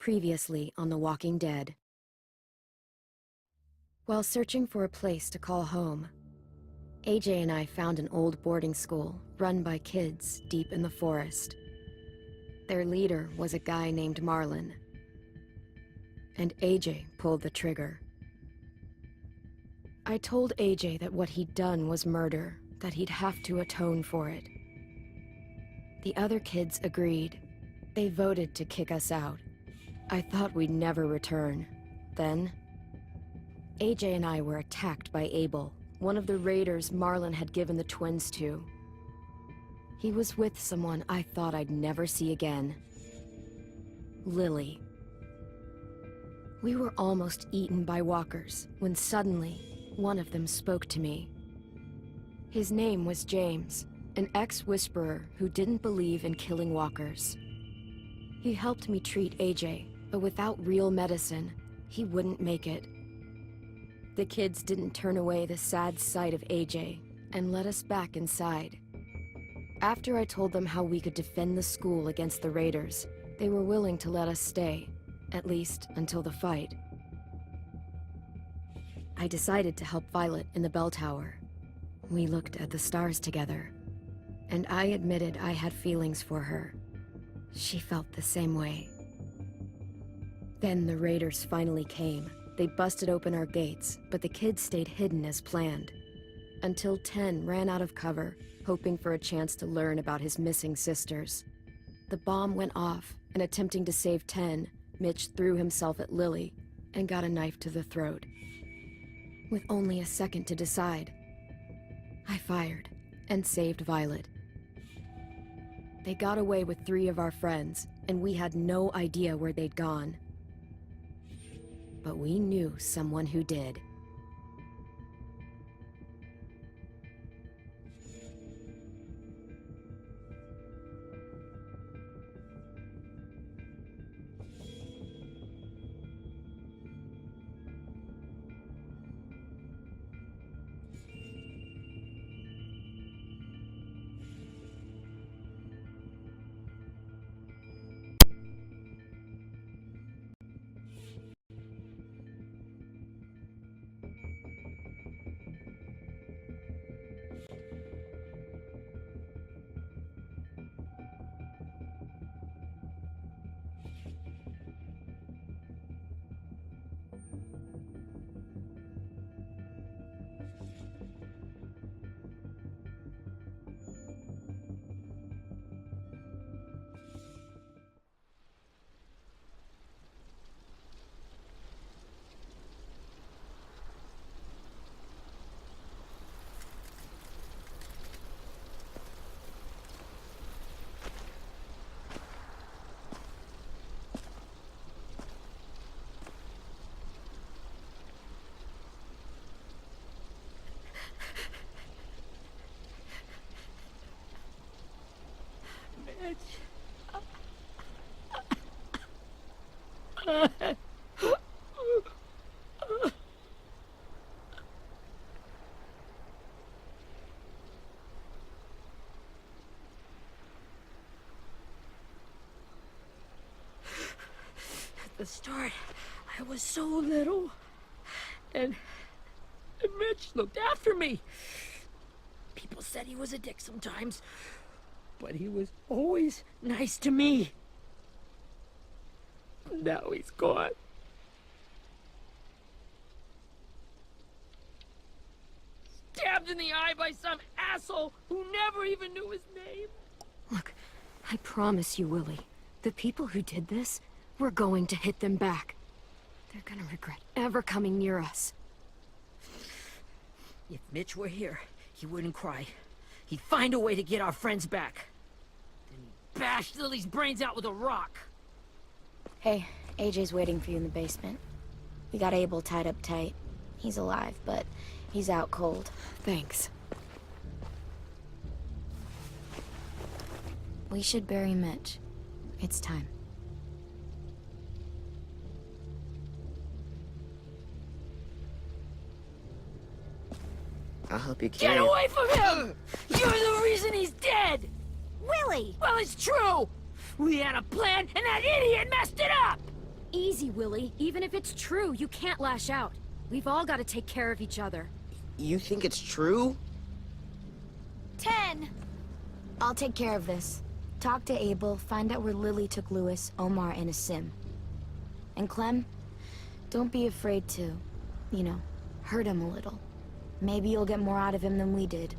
Previously on The Walking Dead. While searching for a place to call home, AJ and I found an old boarding school run by kids deep in the forest. Their leader was a guy named Marlon, and AJ pulled the trigger. I told AJ that what he'd done was murder, that he'd have to atone for it. The other kids agreed. They voted to kick us out. I thought we'd never return. Then, AJ and I were attacked by Abel, one of the raiders Marlon had given the twins to. He was with someone I thought I'd never see again. Lily. We were almost eaten by walkers when suddenly one of them spoke to me. His name was James, an ex-whisperer who didn't believe in killing walkers. He helped me treat AJ, but without real medicine, he wouldn't make it. The kids didn't turn away the sad sight of AJ and let us back inside. After I told them how we could defend the school against the raiders, they were willing to let us stay, at least until the fight. I decided to help Violet in the bell tower. We looked at the stars together, and I admitted I had feelings for her. She felt the same way. Then the raiders finally came. They busted open our gates, but the kids stayed hidden as planned. Until 10 ran out of cover, hoping for a chance to learn about his missing sisters. The bomb went off, and attempting to save 10, Mitch threw himself at Lily and got a knife to the throat. With only a second to decide, I fired and saved Violet. They got away with 3 of our friends, and we had no idea where they'd gone. But we knew someone who did. At the start, I was so little, and Mitch looked after me. People said he was a dick sometimes, but he was always nice to me. Now he's gone. Stabbed in the eye by some asshole who never even knew his name. Look, I promise you, Willie, the people who did this, we're going to hit them back. They're gonna regret ever coming near us. If Mitch were here, he wouldn't cry. He'd find a way to get our friends back. Then he'd bash Lily's brains out with a rock. Hey, AJ's waiting for you in the basement. We got Abel tied up tight. He's alive, but he's out cold. Thanks. We should bury Mitch. It's time. I'll help you carry Get it. away from him! You're the reason he's dead! Willie! Well, it's true! We had a plan, and that idiot messed it up! Easy, Willie. Even if it's true, you can't lash out. We've all got to take care of each other. You think it's true? 10! I'll take care of this. Talk to Abel, find out where Lily took Lewis, Omar, and a sim. And Clem, don't be afraid to, you know, hurt him a little. Maybe you'll get more out of him than we did.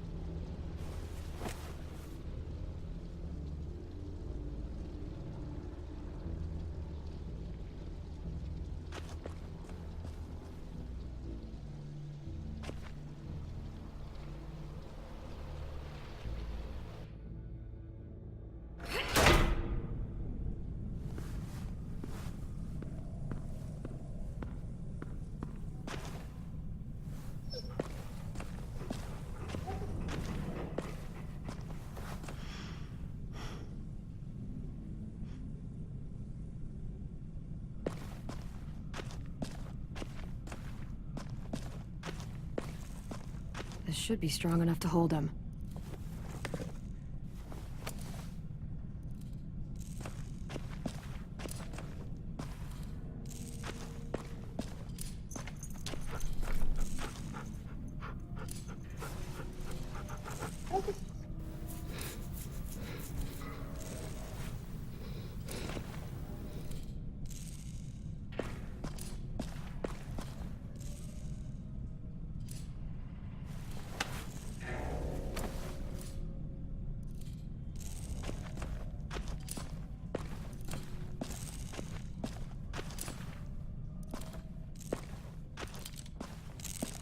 This should be strong enough to hold him.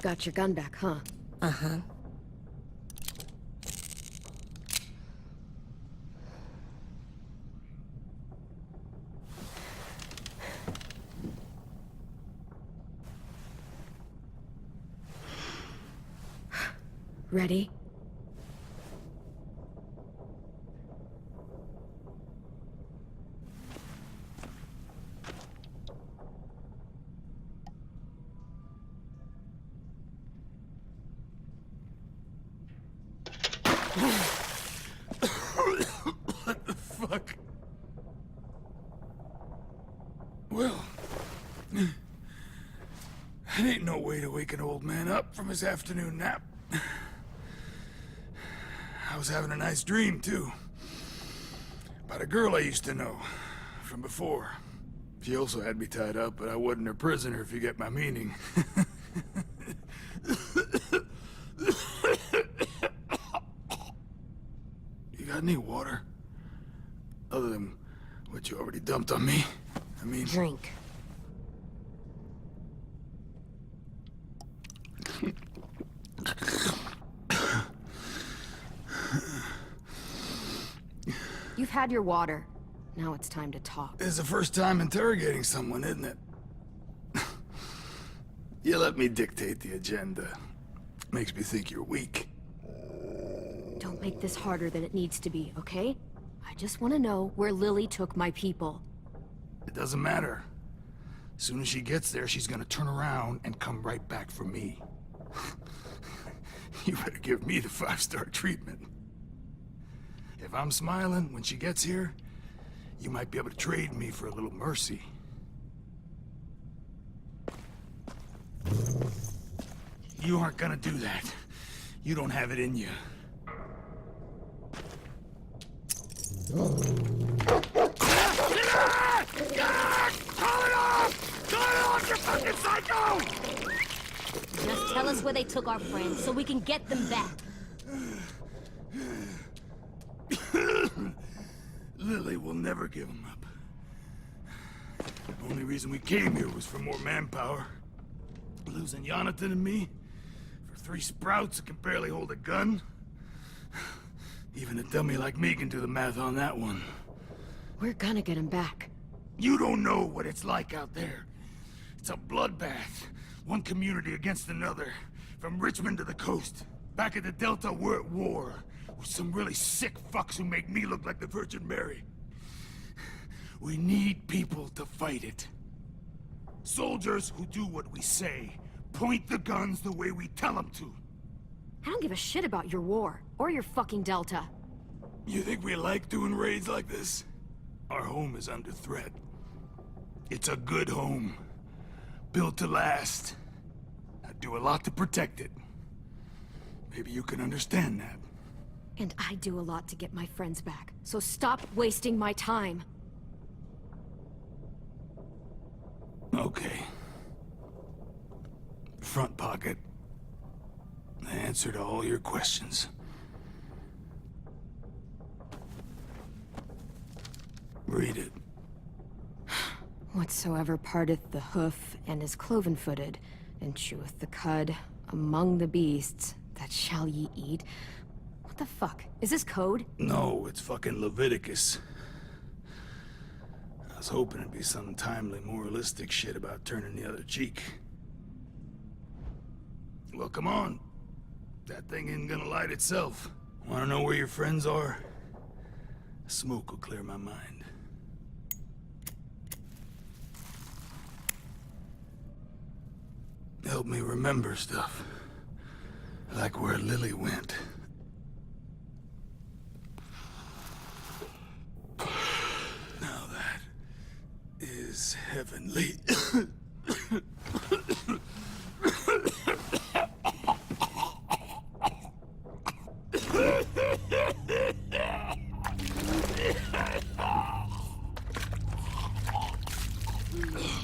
Got your gun back, huh? Uh-huh. Ready? What the fuck? Well, that ain't no way to wake an old man up from his afternoon nap. I was having a nice dream, too. About a girl I used to know from before. She also had me tied up, but I wasn't her prisoner, if you get my meaning. You got any water? Other than what you already dumped on me? I mean... Drink. You've had your water. Now it's time to talk. It's the first time interrogating someone, isn't it? You let me dictate the agenda. Makes me think you're weak. Don't make this harder than it needs to be, okay? I just want to know where Lily took my people. It doesn't matter. As soon as she gets there, she's gonna turn around and come right back for me. You better give me the 5-star treatment. If I'm smiling when she gets here, you might be able to trade me for a little mercy. You aren't gonna do that. You don't have it in you. Call it off! Call it off, you fucking psycho! Just tell us where they took our friends so we can get them back. Lily will never give him up. The only reason we came here was for more manpower. Losing Jonathan and me for 3 sprouts that can barely hold a gun. Even a dummy like me can do the math on that one. We're gonna get him back. You don't know what it's like out there. It's a bloodbath. One community against another. From Richmond to the coast. Back at the Delta, we're at war. With some really sick fucks who make me look like the Virgin Mary. We need people to fight it. Soldiers who do what we say. Point the guns the way we tell them to. I don't give a shit about your war, or your fucking Delta. You think we like doing raids like this? Our home is under threat. It's a good home. Built to last. I do a lot to protect it. Maybe you can understand that. And I do a lot to get my friends back, so stop wasting my time. Okay. Front pocket. The answer to all your questions. Read it. Whatsoever parteth the hoof and is cloven-footed, and cheweth the cud, among the beasts, that shall ye eat. What the fuck? Is this code? No, it's fucking Leviticus. I was hoping it'd be some timely, moralistic shit about turning the other cheek. Well, come on. That thing ain't gonna light itself. Wanna know where your friends are? Smoke will clear my mind. Help me remember stuff. Like where Lily went. Now that is heavenly.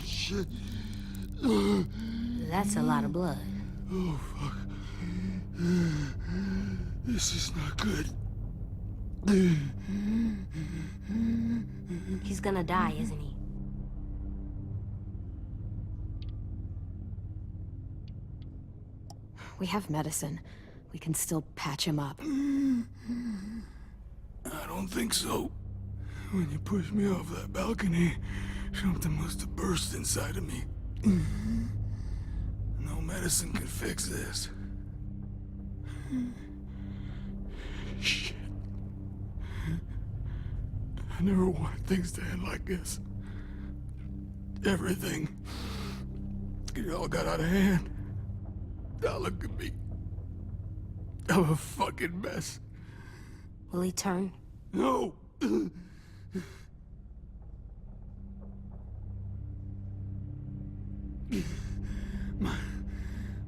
Shit. That's a lot of blood. Oh, fuck. This is not good. He's gonna die, isn't he? We have medicine. We can still patch him up. I don't think so. When you pushed me off that balcony, something must have burst inside of me. No medicine can fix this. Shit. I never wanted things to end like this. Everything. It all got out of hand. Now look at me. I'm a fucking mess. Will he turn? No!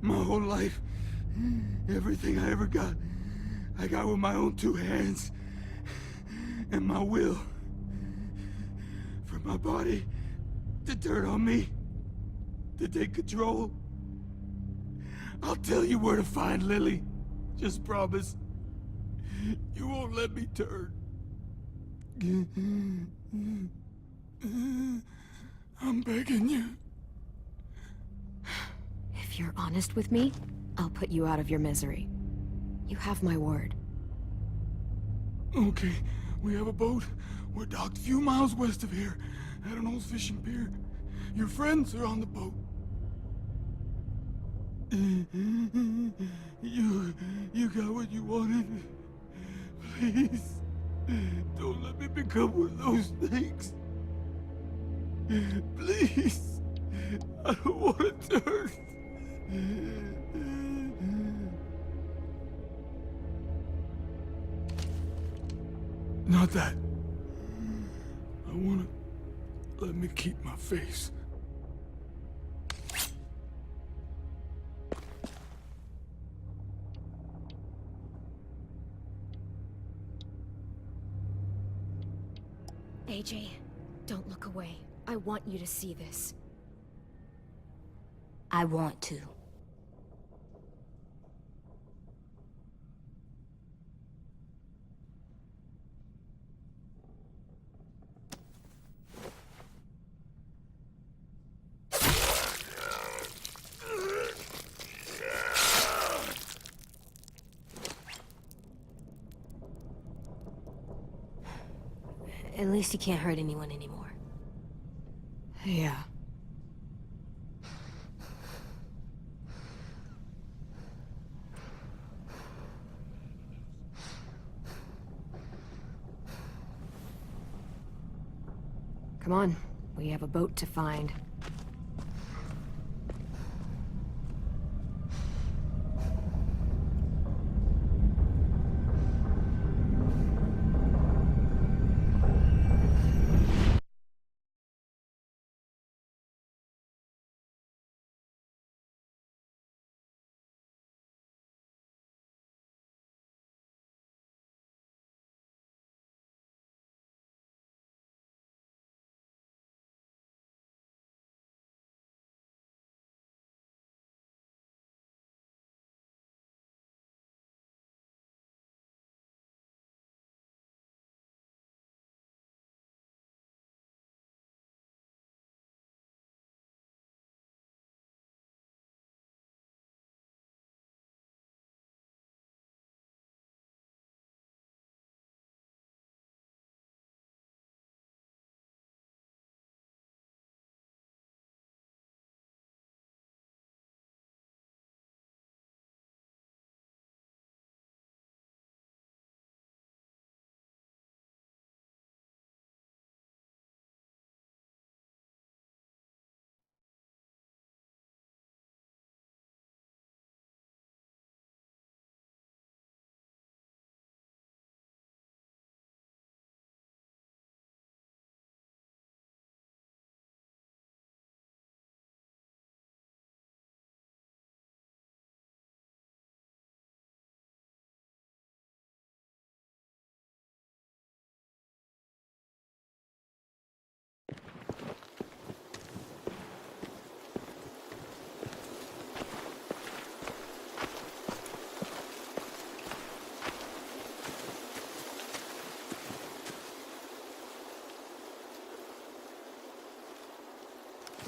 My whole life, everything I ever got, I got with my own two hands. And my will. For my body to turn on me, to take control. I'll tell you where to find Lily. Just promise. You won't let me turn. I'm begging you. If you're honest with me, I'll put you out of your misery. You have my word. Okay, we have a boat. We're docked a few miles west of here, at an old fishing pier. Your friends are on the boat. You got what you wanted. Please, don't let me become one of those things. Please, I don't want to turn. Not that. I wanna let me keep my face. AJ, don't look away. I want you to see this. I want to. At least he can't hurt anyone anymore. Yeah. Come on, we have a boat to find.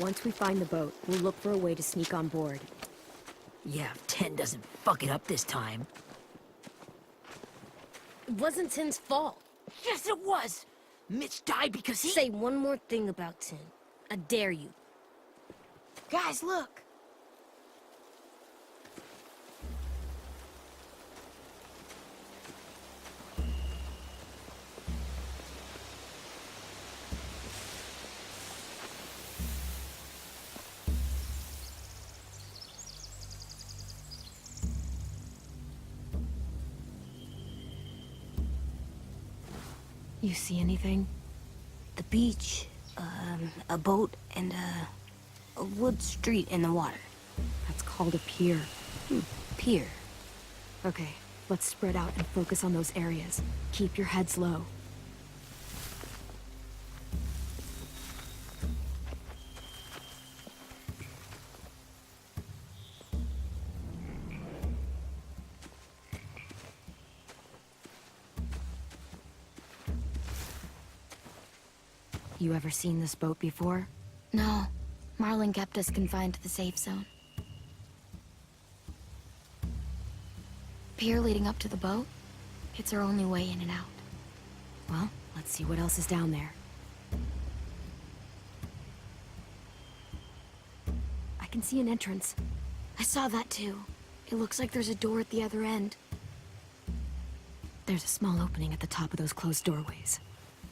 Once we find the boat, we'll look for a way to sneak on board. Yeah, if 10 doesn't fuck it up this time. It wasn't Tin's fault. Yes, it was! Mitch died because he— Say one more thing about Tin. I dare you. Guys, look! You see anything? The beach, a boat, and a wood street in the water. That's called a pier. Pier. Okay, let's spread out and focus on those areas. Keep your heads low. You ever seen this boat before? No. Marlin kept us confined to the safe zone. Pier leading up to the boat? It's our only way in and out. Well, let's see what else is down there. I can see an entrance. I saw that too. It looks like there's a door at the other end. There's a small opening at the top of those closed doorways.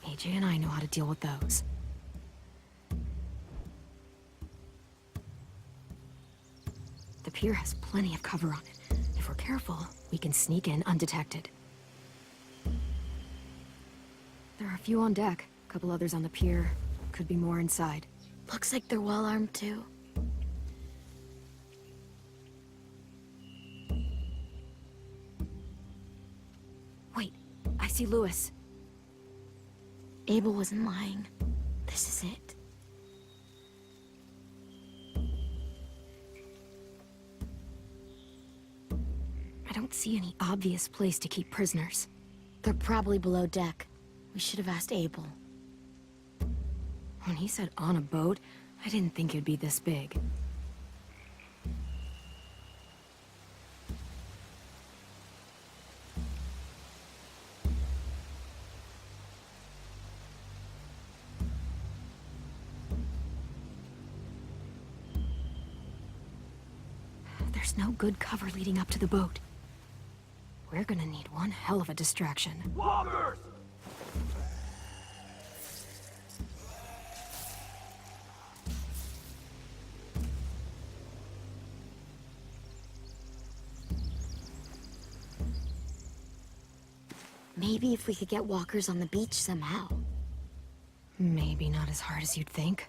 AJ and I know how to deal with those. The pier has plenty of cover on it. If we're careful, we can sneak in undetected. There are a few on deck, a couple others on the pier. Could be more inside. Looks like they're well armed too. Wait, I see Lewis. Abel wasn't lying. This is it. I don't see any obvious place to keep prisoners. They're probably below deck. We should have asked Abel. When he said on a boat, I didn't think it'd be this big. There's no good cover leading up to the boat. We're gonna need one hell of a distraction. Walkers! Maybe if we could get walkers on the beach somehow. Maybe not as hard as you'd think.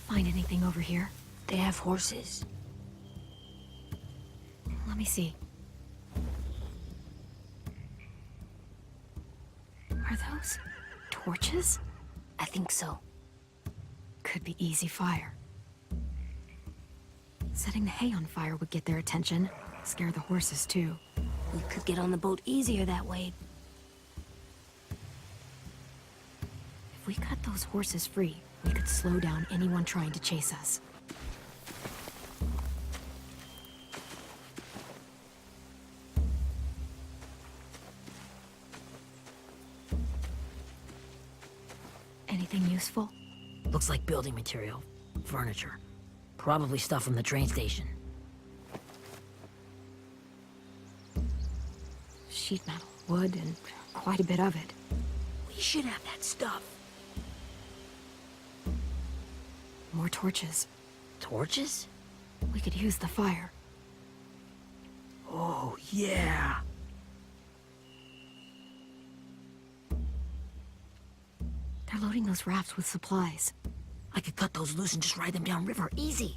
Find anything over here? They have horses. Let me see. Are those torches? I think so. Could be easy fire. Setting the hay on fire would get their attention. Scare the horses, too. We could get on the boat easier that way. If we cut those horses free, we could slow down anyone trying to chase us. Anything useful? Looks like building material. Furniture. Probably stuff from the train station. Sheet metal, wood, and quite a bit of it. We should have that stuff. More torches. Torches? We could use the fire. Oh, yeah. They're loading those rafts with supplies. I could cut those loose and just ride them downriver. Easy.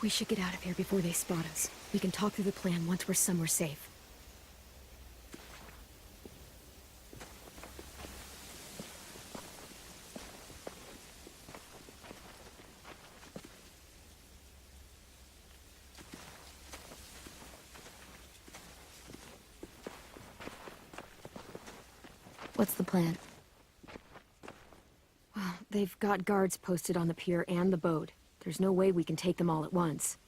We should get out of here before they spot us. We can talk through the plan once we're somewhere safe. What's the plan? Well, they've got guards posted on the pier and the boat. There's no way we can take them all at once.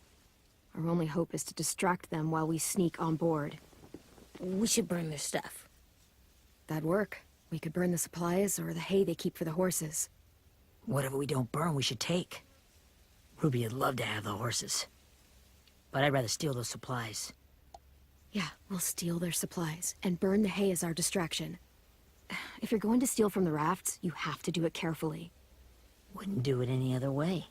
Our only hope is to distract them while we sneak on board. We should burn their stuff. That'd work. We could burn the supplies or the hay they keep for the horses. Whatever we don't burn, we should take. Ruby would love to have the horses. But I'd rather steal those supplies. Yeah, we'll steal their supplies and burn the hay as our distraction. If you're going to steal from the rafts, you have to do it carefully. Wouldn't do it any other way.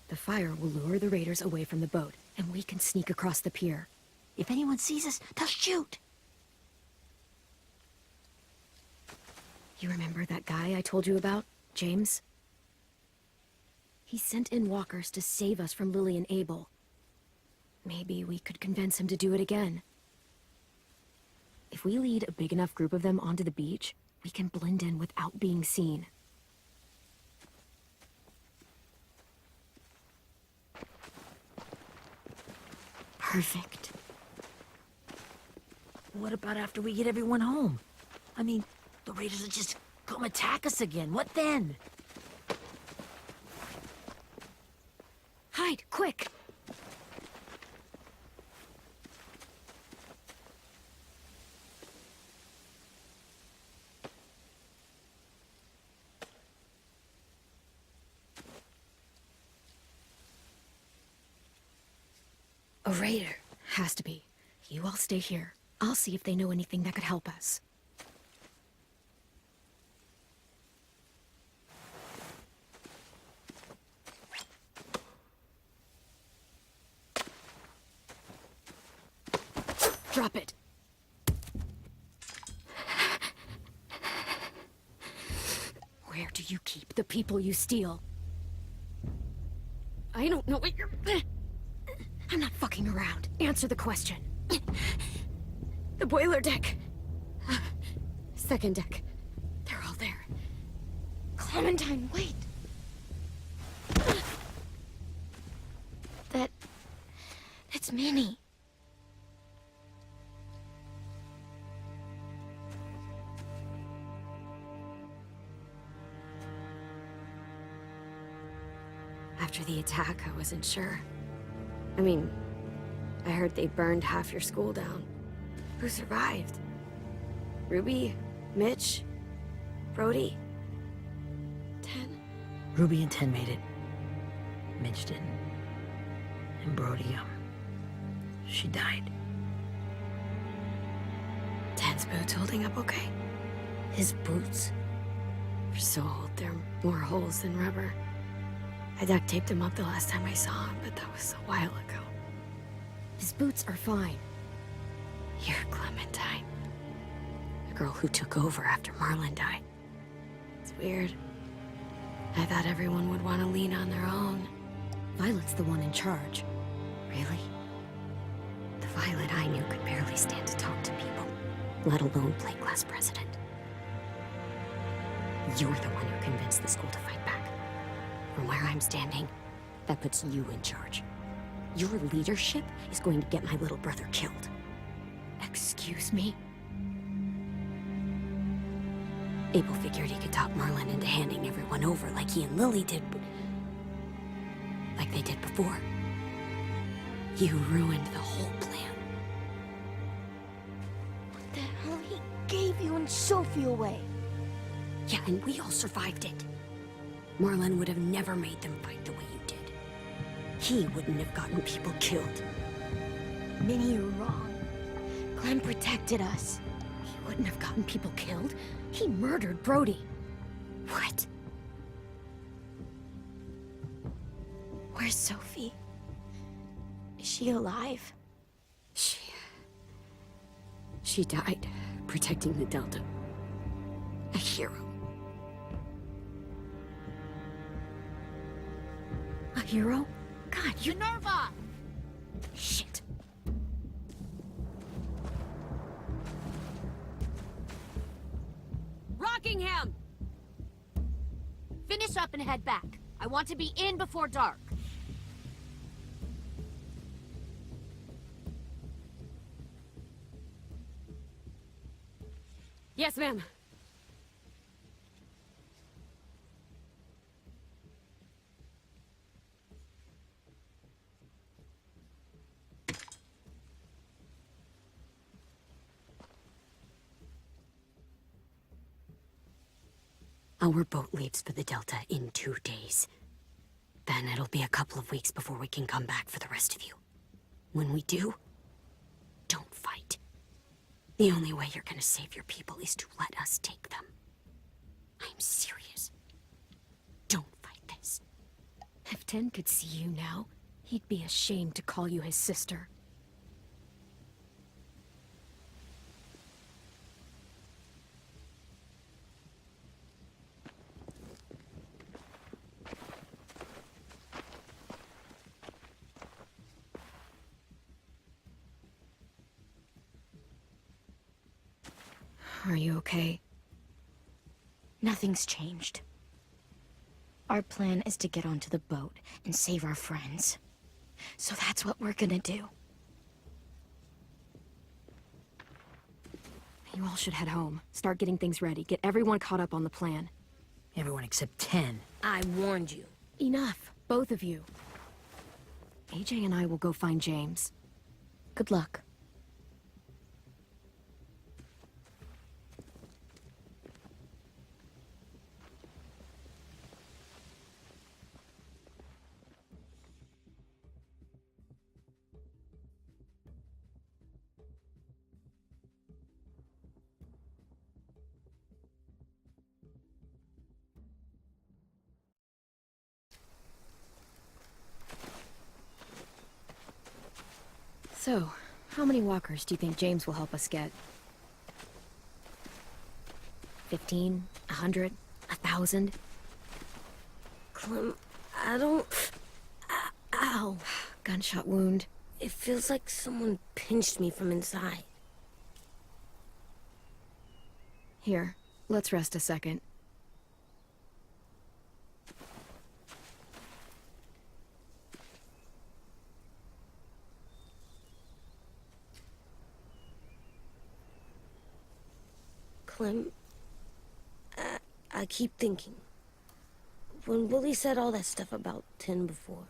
The fire will lure the raiders away from the boat, and we can sneak across the pier. If anyone sees us, they'll shoot. You remember that guy I told you about, James? He sent in walkers to save us from Lily and Abel. Maybe we could convince him to do it again. If we lead a big enough group of them onto the beach, we can blend in without being seen. Perfect. What about after we get everyone home? I mean, the raiders will just come attack us again. What then? Hide, quick! A raider. Has to be. You all stay here. I'll see if they know anything that could help us. Drop it. Where do you keep the people you steal? I don't know what you're... I'm not fucking around. Answer the question. The boiler deck. Second deck. They're all there. Clementine, wait. That's Minnie. After the attack, I wasn't sure. I mean, I heard they burned half your school down. Who survived? Ruby? Mitch? Brody? Ten? Ruby and Ten made it. Mitch didn't. And Brody, she died. Ten's boots holding up okay? His boots? They're so old, there are more holes than rubber. I duct taped him up the last time I saw him, but that was a while ago. His boots are fine. You're Clementine. The girl who took over after Marlon died. It's weird. I thought everyone would want to lean on their own. Violet's the one in charge. Really? The Violet I knew could barely stand to talk to people, let alone play class president. You're the one who convinced the school to fight back. From where I'm standing, that puts you in charge. Your leadership is going to get my little brother killed. Excuse me? Abel figured he could talk Marlon into handing everyone over like he and Lily did, like they did before. You ruined the whole plan. What the hell? He gave you and Sophie away. Yeah, and we all survived it. Marlon would have never made them fight the way you did. He wouldn't have gotten people killed. Minnie, you're wrong. Clem protected us. He wouldn't have gotten people killed. He murdered Brody. What? Where's Sophie? Is she alive? She died protecting the Delta. A hero. A hero? God, you... Minerva! Shit. Rockingham! Finish up and head back. I want to be in before dark. Yes, ma'am. Our boat leaves for the Delta in 2 days. Then it'll be a couple of weeks before we can come back for the rest of you. When we do, don't fight. The only way you're gonna save your people is to let us take them. I'm serious. Don't fight this. If Tin could see you now, he'd be ashamed to call you his sister. Are you okay? Nothing's changed. Our plan is to get onto the boat and save our friends. So that's what we're gonna do. You all should head home. Start getting things ready. Get everyone caught up on the plan. Everyone except 10. I warned you. Enough, both of you. AJ and I will go find James. Good luck. So, how many walkers do you think James will help us get? 15? 100? 1,000? Clem, I don't... Ow. Gunshot wound. It feels like someone pinched me from inside. Here, let's rest a second. Clem, I keep thinking. When Willie said all that stuff about Tin before,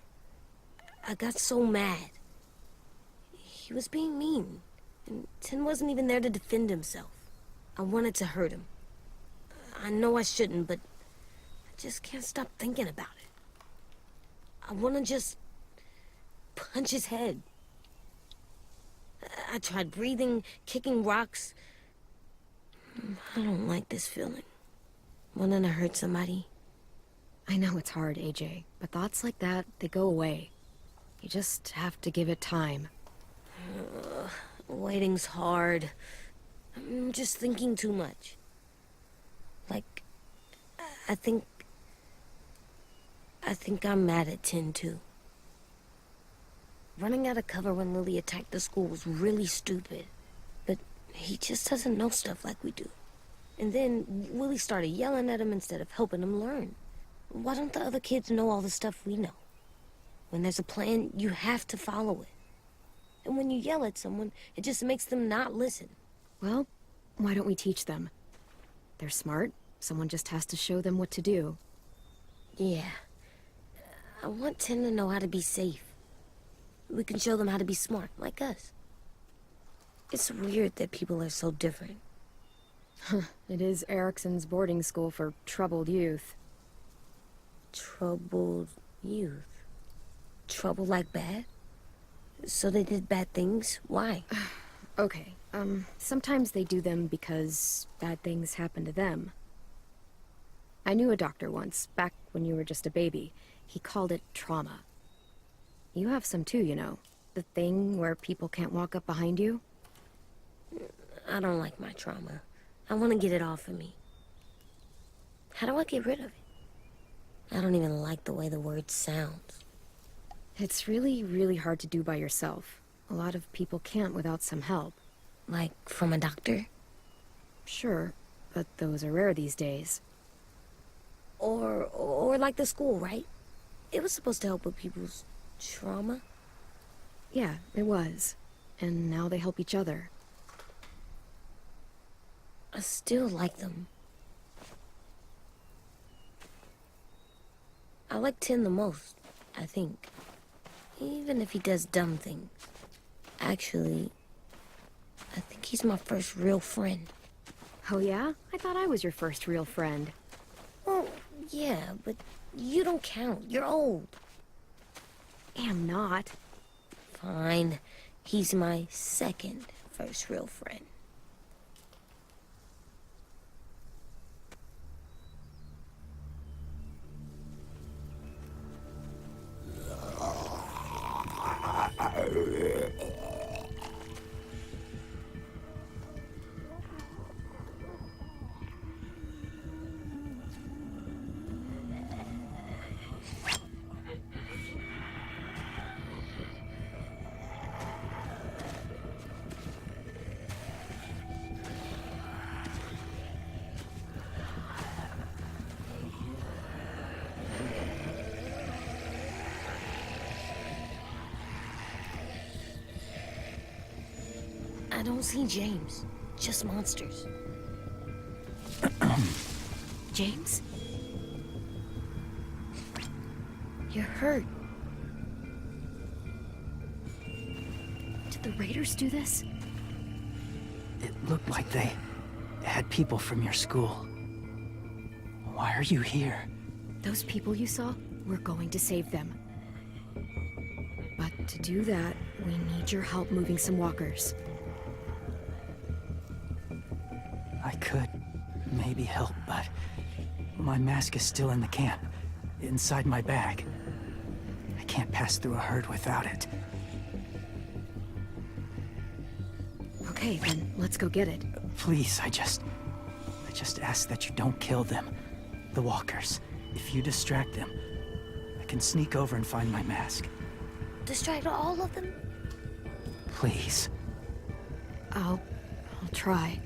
I got so mad. He was being mean, and Tin wasn't even there to defend himself. I wanted to hurt him. I know I shouldn't, but I just can't stop thinking about it. I want to just punch his head. I tried breathing, kicking rocks. I don't like this feeling. Wanting to hurt somebody. I know it's hard, AJ, but thoughts like that, they go away. You just have to give it time. Waiting's hard. I'm just thinking too much. Like, I think I'm mad at Tin, too. Running out of cover when Lily attacked the school was really stupid. But he just doesn't know stuff like we do. And then Willie started yelling at him instead of helping him learn. Why don't the other kids know all the stuff we know? When there's a plan, you have to follow it. And when you yell at someone, it just makes them not listen. Well, why don't we teach them? They're smart. Someone just has to show them what to do. Yeah. I want Tin to know how to be safe. We can show them how to be smart, like us. It's weird that people are so different. It is Erickson's boarding school for troubled youth. Troubled youth? Trouble like bad? So they did bad things? Why? Okay, sometimes they do them because bad things happen to them. I knew a doctor once, back when you were just a baby. He called it trauma. You have some too, you know. The thing where people can't walk up behind you. I don't like my trauma. I want to get it off of me. How do I get rid of it? I don't even like the way the word sounds. It's really, really hard to do by yourself. A lot of people can't without some help. Like, from a doctor? Sure, but those are rare these days. Or like the school, right? It was supposed to help with people's trauma. Yeah, it was. And now they help each other. I still like them. I like Tin the most, I think. Even if he does dumb things. Actually, I think he's my first real friend. Oh yeah? I thought I was your first real friend. Yeah, but you don't count. You're old. Am not. Fine. He's my second first real friend. I don't see James. Just monsters. James? You're hurt. Did the raiders do this? It looked like they had people from your school. Why are you here? Those people you saw, we're going to save them. But to do that, we need your help moving some walkers. I could maybe help, but my mask is still in the camp, inside my bag. I can't pass through a herd without it. Okay, then let's go get it. Please, I just ask that you don't kill them. The walkers. If you distract them, I can sneak over and find my mask. Distract all of them? Please. I'll try.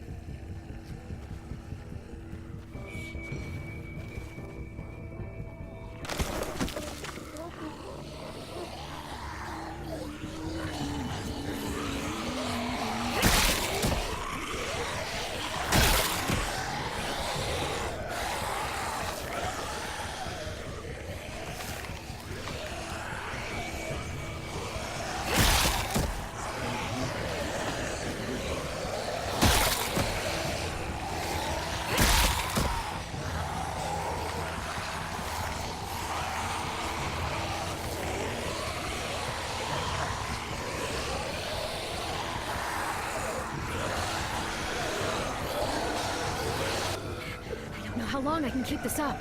How long I can keep this up?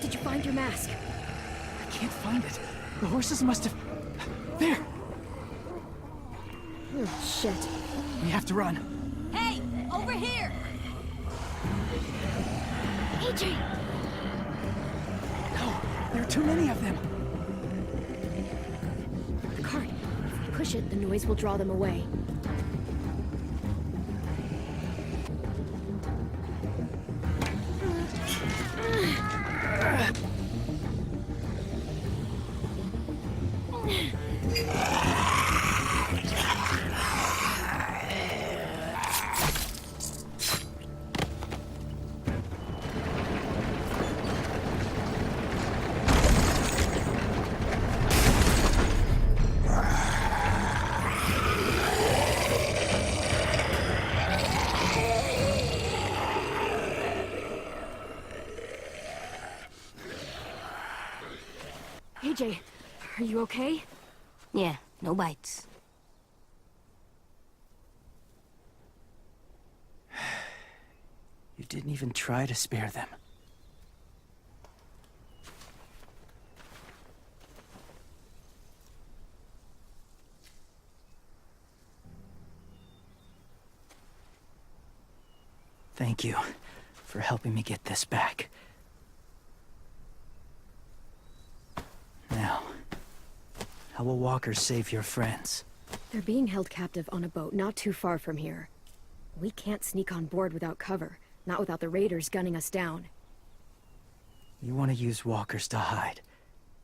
Did you find your mask? I can't find it. The horses must have... There! Oh, shit. We have to run. Hey! Over here! AJ! No, there are too many of them. The cart. If we push it, the noise will draw them away. AJ, are you okay? Yeah, no bites. You didn't even try to spare them. Thank you for helping me get this back. Now, how will walkers save your friends? They're being held captive on a boat not too far from here. We can't sneak on board without cover, not without the raiders gunning us down. You want to use walkers to hide?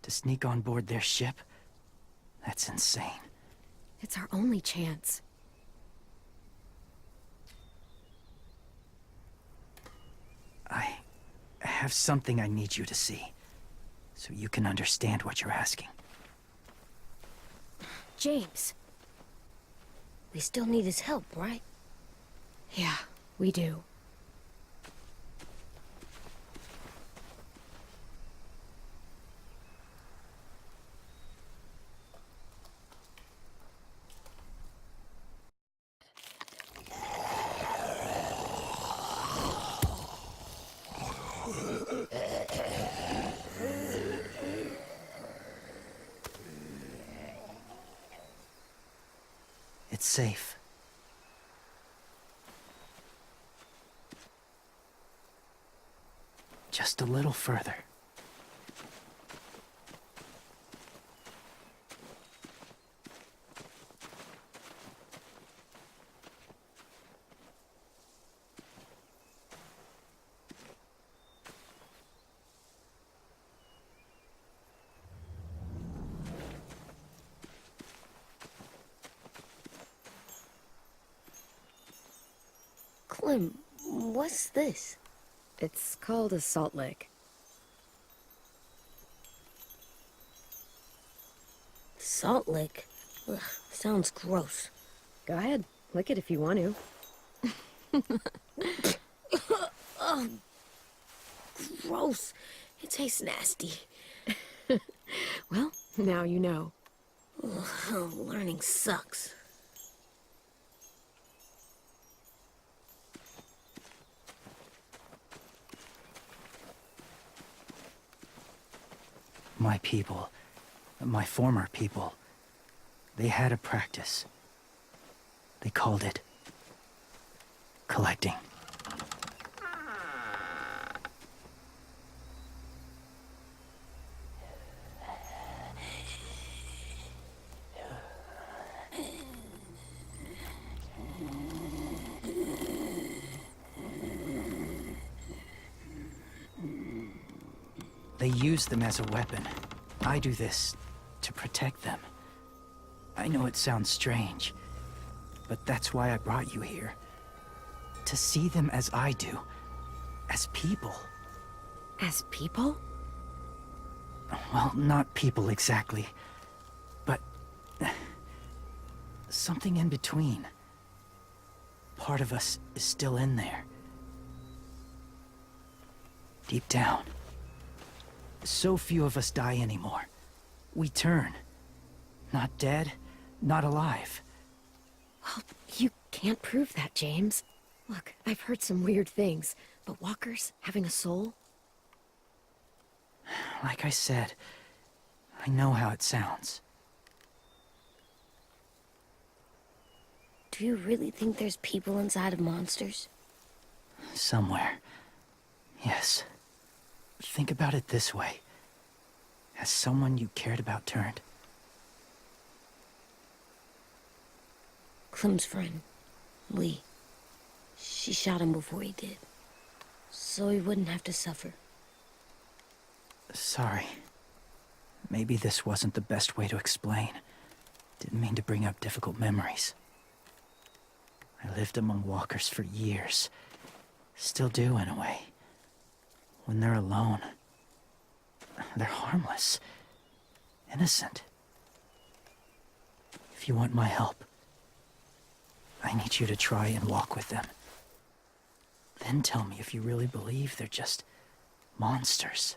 To sneak on board their ship? That's insane. It's our only chance. I have something I need you to see, so you can understand what you're asking. James. We still need his help, right? Yeah, we do. It's safe. Just a little further. Clem, what's this? It's called a salt lick. Salt lick? Ugh, sounds gross. Go ahead, lick it if you want to. Ugh, gross. It tastes nasty. Well, now you know. Ugh, learning sucks. My people, my former people, they had a practice. They called it collecting. They use them as a weapon. I do this to protect them. I know it sounds strange, but that's why I brought you here. To see them as I do. As people. As people? Well, not people exactly, but something in between. Part of us is still in there. Deep down. So few of us die anymore. We turn. Not dead, not alive. Well, you can't prove that, James. Look, I've heard some weird things, but walkers having a soul? Like I said, I know how it sounds. Do you really think there's people inside of monsters? Somewhere. Yes. Think about it this way. Has someone you cared about turned? Clem's friend, Lee. She shot him before he did. So he wouldn't have to suffer. Sorry. Maybe this wasn't the best way to explain. Didn't mean to bring up difficult memories. I lived among walkers for years. Still do, in a way. When they're alone, they're harmless. Innocent. If you want my help, I need you to try and walk with them. Then tell me if you really believe they're just monsters.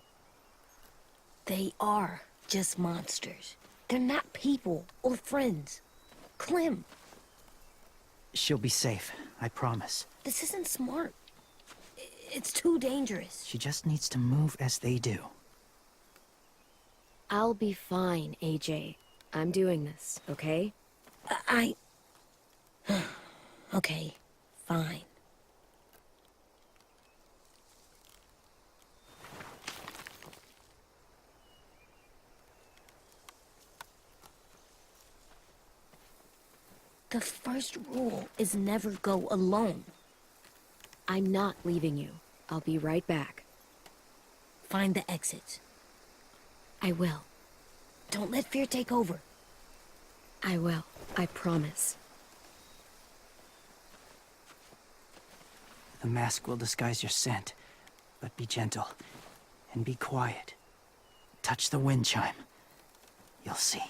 They are just monsters. They're not people or friends. Clem, She'll be safe, I promise. this isn't smart. It's too dangerous. She just needs to move as they do. I'll be fine, AJ. I'm doing this, okay? Okay, fine. The first rule is never go alone. I'm not leaving you. I'll be right back. Find the exits. I will. Don't let fear take over. I will. I promise. The mask will disguise your scent, but be gentle and be quiet. Touch the wind chime. You'll see.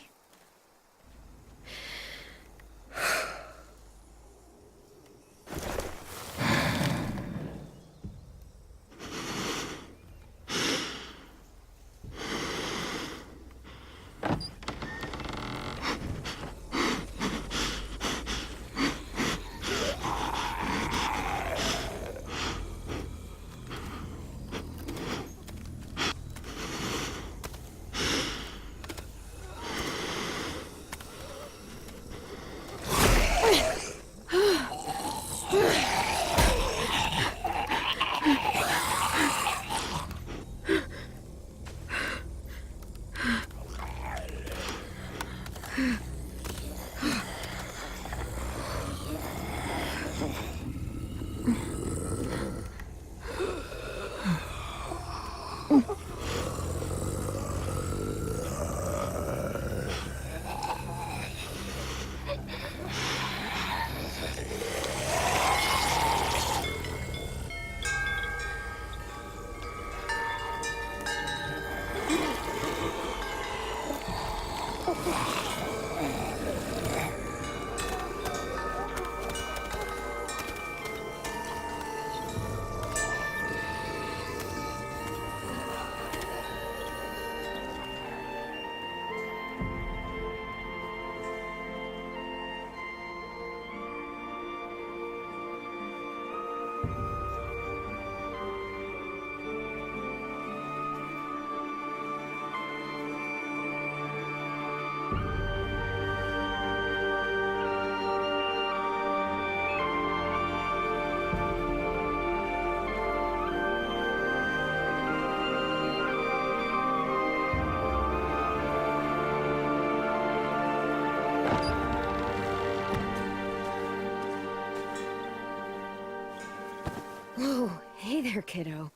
Whoa, hey there, kiddo.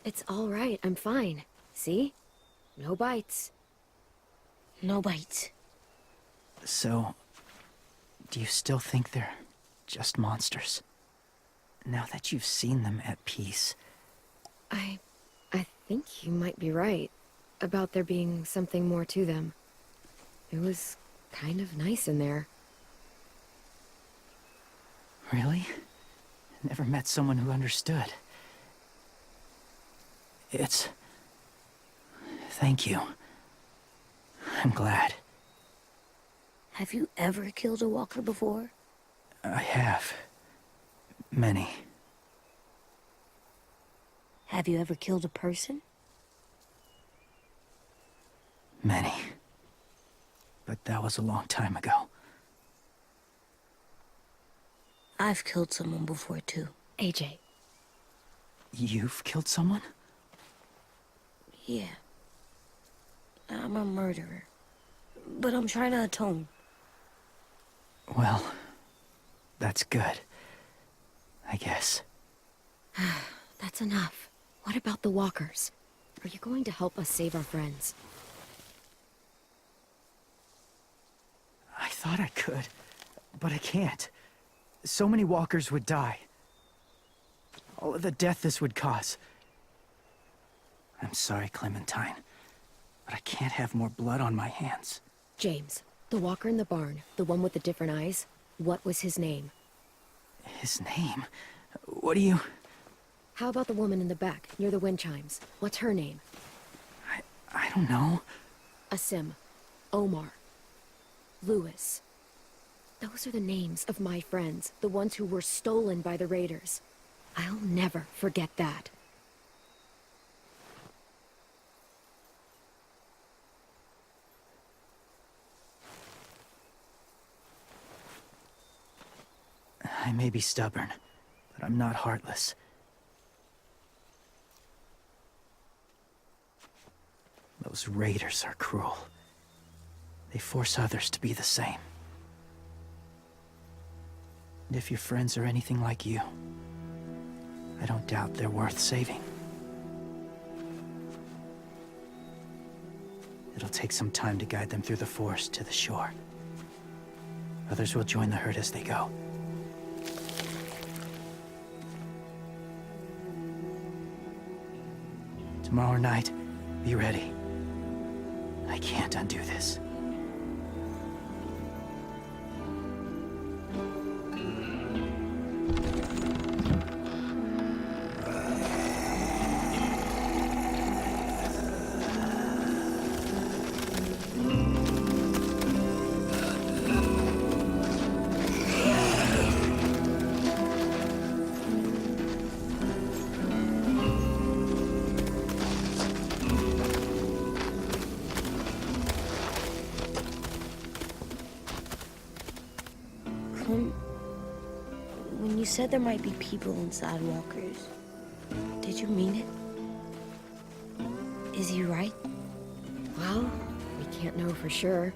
It's all right, I'm fine. See? No bites. No bites. So, do you still think they're just monsters? Now that you've seen them at peace. I think you might be right about there being something more to them. It was kind of nice in there. Really? Never met someone who understood. Thank you. I'm glad. Have you ever killed a walker before? I have. Many. Have you ever killed a person? Many. But that was a long time ago. I've killed someone before, too. AJ. You've killed someone? Yeah. I'm a murderer. But I'm trying to atone. Well, that's good. I guess. That's enough. What about the walkers? Are you going to help us save our friends? I thought I could, but I can't. So many walkers would die. All of the death this would cause. I'm sorry, Clementine, but I can't have more blood on my hands. James, the walker in the barn, the one with the different eyes, what was his name? His name? What do you... How about the woman in the back, near the wind chimes? What's her name? I don't know. Asim. Omar. Lewis. Those are the names of my friends, the ones who were stolen by the raiders. I'll never forget that. I may be stubborn, but I'm not heartless. Those raiders are cruel. They force others to be the same. And if your friends are anything like you, I don't doubt they're worth saving. It'll take some time to guide them through the forest to the shore. Others will join the herd as they go. Tomorrow night, be ready. I can't undo this. When you said there might be people inside walkers, did you mean it? Is he right? Well, we Can't know for sure.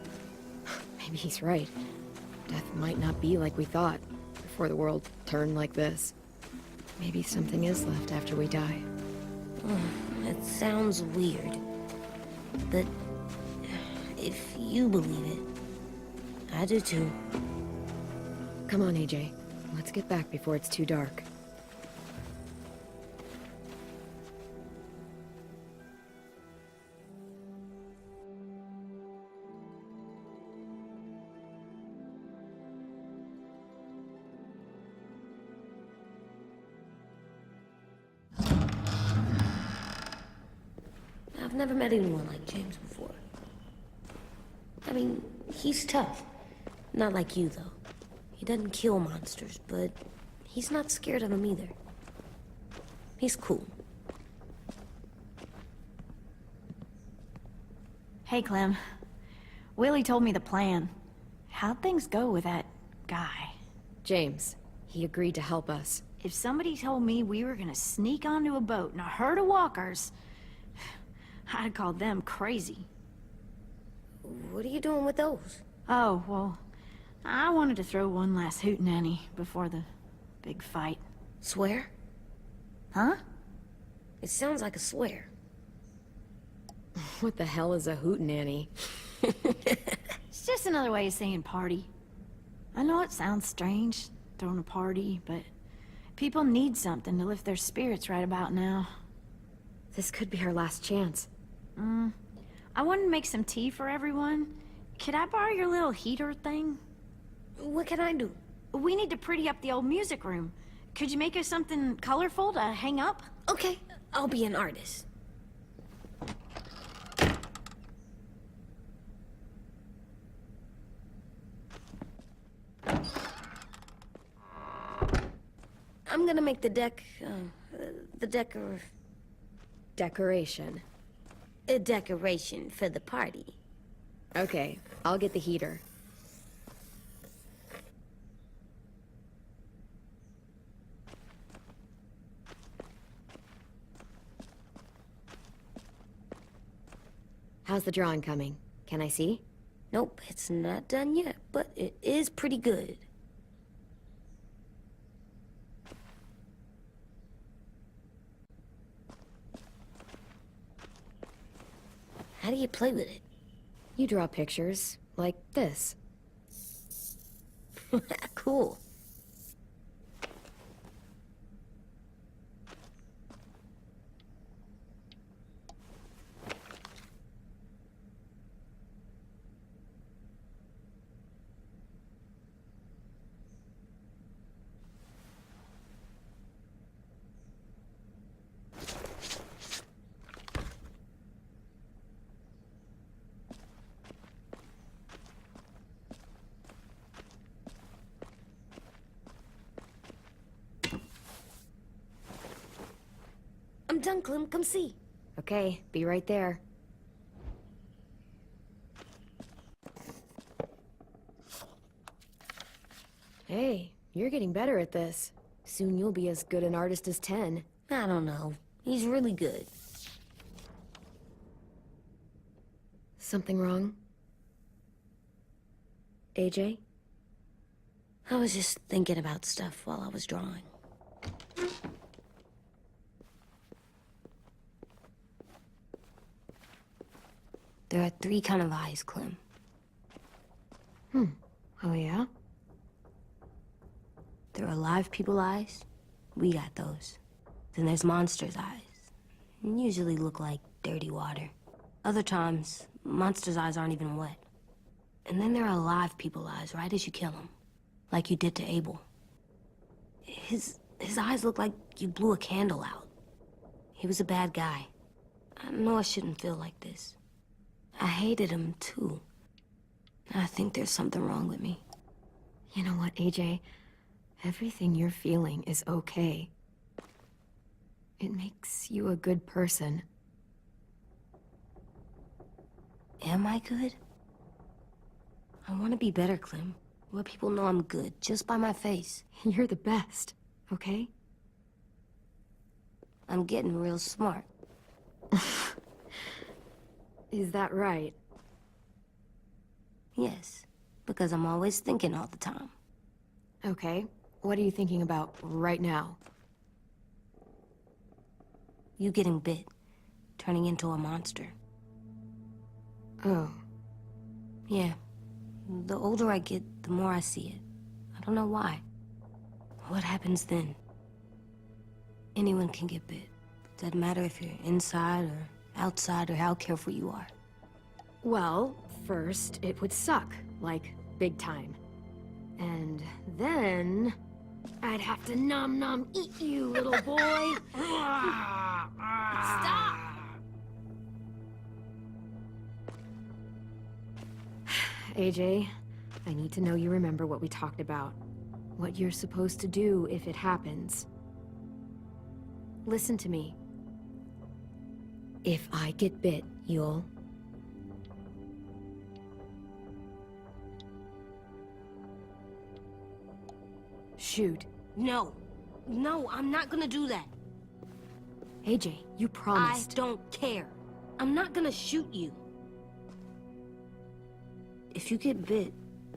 Maybe he's right. Death might not be like we thought, before the world turned like this. Maybe something is left after we die. It sounds weird. But if you believe it, I do too. Come on, AJ. Let's get back before it's too dark. I've never met anyone like James before. I mean, he's tough. Not like you, though. He doesn't kill monsters, but he's not scared of them either. He's cool. Hey, Clem. Willie told me the plan. How'd things go with that guy? James. He agreed to help us. If somebody told me we were gonna sneak onto a boat in a herd of walkers, I'd call them crazy. What are you doing with those? Oh, well, I wanted to throw one last hootenanny before the big fight. Swear? Huh? It sounds like a swear. What the hell is a hootenanny? It's just another way of saying party. I know it sounds strange, throwing a party, but people need something to lift their spirits right about now. This could be our last chance. I wanted to make some tea for everyone. Could I borrow your little heater thing? What can I do? We need to pretty up the old music room. Could you make us something colorful to hang up? Okay, I'll be an artist. I'm gonna make the Decoration. a decoration for the party. Okay, I'll get the heater. How's the drawing coming? Can I see? Nope, it's not done yet, but it is pretty good. How do you play with it? You draw pictures, like this. Cool. I'm done, Clem. Come see. Okay, be right there. Hey, you're getting better at this. Soon you'll be as good an artist as 10. I don't know. He's really good. Something wrong? AJ? I was just thinking about stuff while I was drawing. There are 3 kind of eyes, Clem. Oh yeah? There are live people eyes. We got those. Then there's monsters' eyes. Usually look like dirty water. Other times, monsters' eyes aren't even wet. And then there are live people eyes right as you kill them. Like you did to Abel. His eyes look like you blew a candle out. He was a bad guy. I know I shouldn't feel like this. I hated him, too. I think there's something wrong with me. You know what, AJ? Everything you're feeling is okay. It makes you a good person. Am I good? I want to be better, Clem. Let people know I'm good, just by my face. You're the best, okay? I'm getting real smart. Is that right? Yes, because I'm always thinking all the time. Okay, what are you thinking about right now? You getting bit, turning into a monster. Oh. Yeah. The older I get, the more I see it. I don't know why. What happens then? Anyone can get bit. Doesn't matter if you're inside or outside or how careful you are. Well, first, it would suck, like, big time. And then... I'd have to nom eat you, little boy! Stop! AJ, I need to know you remember what we talked about. What you're supposed to do if it happens. Listen to me. If I get bit, you'll... shoot. No. No, I'm not gonna do that. AJ, you promised. I don't care. I'm not gonna shoot you. If you get bit,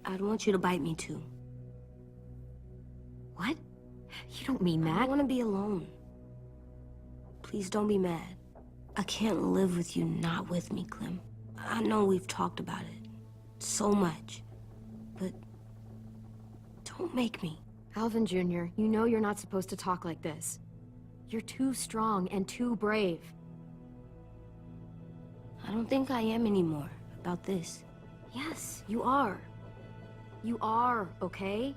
I'd want you to bite me too. What? You don't mean that. I want to be alone. Please don't be mad. I can't live with you not with me, Clem. I know we've talked about it so much, but don't make me. Alvin Jr., you know you're not supposed to talk like this. You're too strong and too brave. I don't think I am anymore about this. Yes, you are. You are, okay?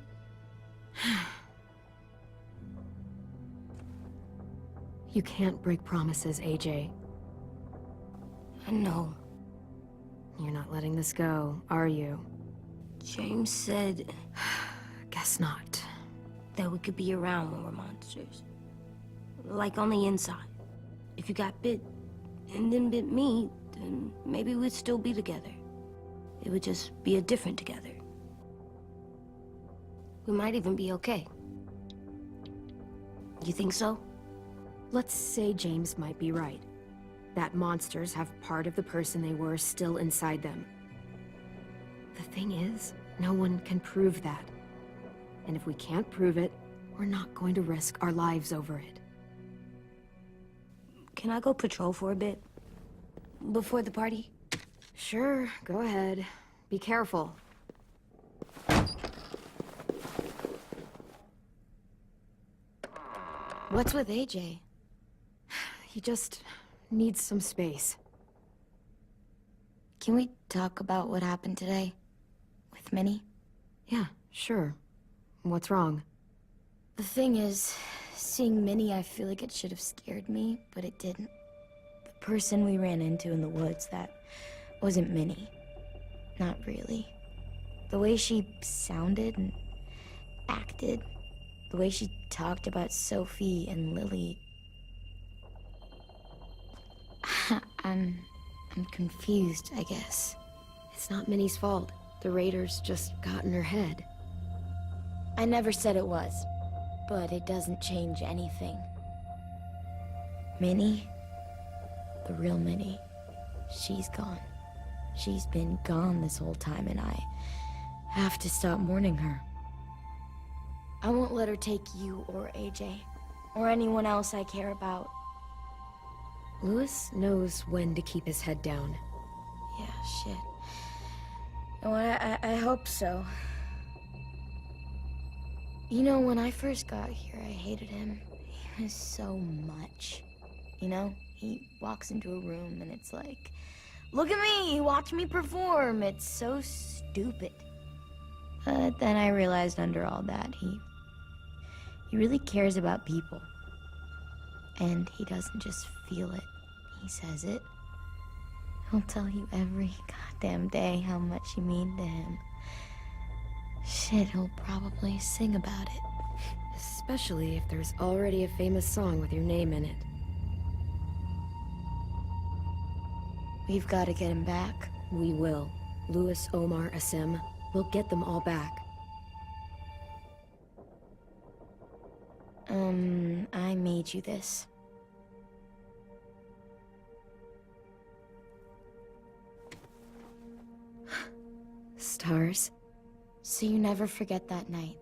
You can't break promises, AJ. I know. You're not letting this go, are you? James said Guess not. that we could be around when we're monsters. Like on the inside. If you got bit and then bit me, then maybe we'd still be together. It would just be a different together. We might even be okay. You think so? Let's say James might be right. That monsters have part of the person they were still inside them. The thing is, no one can prove that. And if we can't prove it, we're not going to risk our lives over it. Can I go patrol for a bit? Before the party? Sure, go ahead. Be careful. What's with AJ? He just needs some space. Can we talk about what happened today? With Minnie? Yeah, sure. What's wrong? The thing is, seeing Minnie, I feel like it should have scared me, but it didn't. The person we ran into in the woods, that wasn't Minnie. Not really. The way she sounded and acted, the way she talked about Sophie and Lily. I'm confused, I guess. It's not Minnie's fault. The raiders just got in her head. I never said it was, but it doesn't change anything. Minnie, the real Minnie, she's gone. She's been gone this whole time, and I have to stop mourning her. I won't let her take you or AJ, or anyone else I care about. Louis knows when to keep his head down. Yeah, shit. Oh, I hope so. You know, when I first got here, I hated him. He was so much. You know, he walks into a room and it's like, look at me, watch me perform. It's so stupid. But then I realized under all that, he really cares about people. And he doesn't just feel it, he says it. He'll tell you every goddamn day how much you mean to him. Shit, he'll probably sing about it. Especially if there's already a famous song with your name in it. We've got to get him back. We will. Louis, Omar, Asim. We'll get them all back. I made you this. So you never forget that night.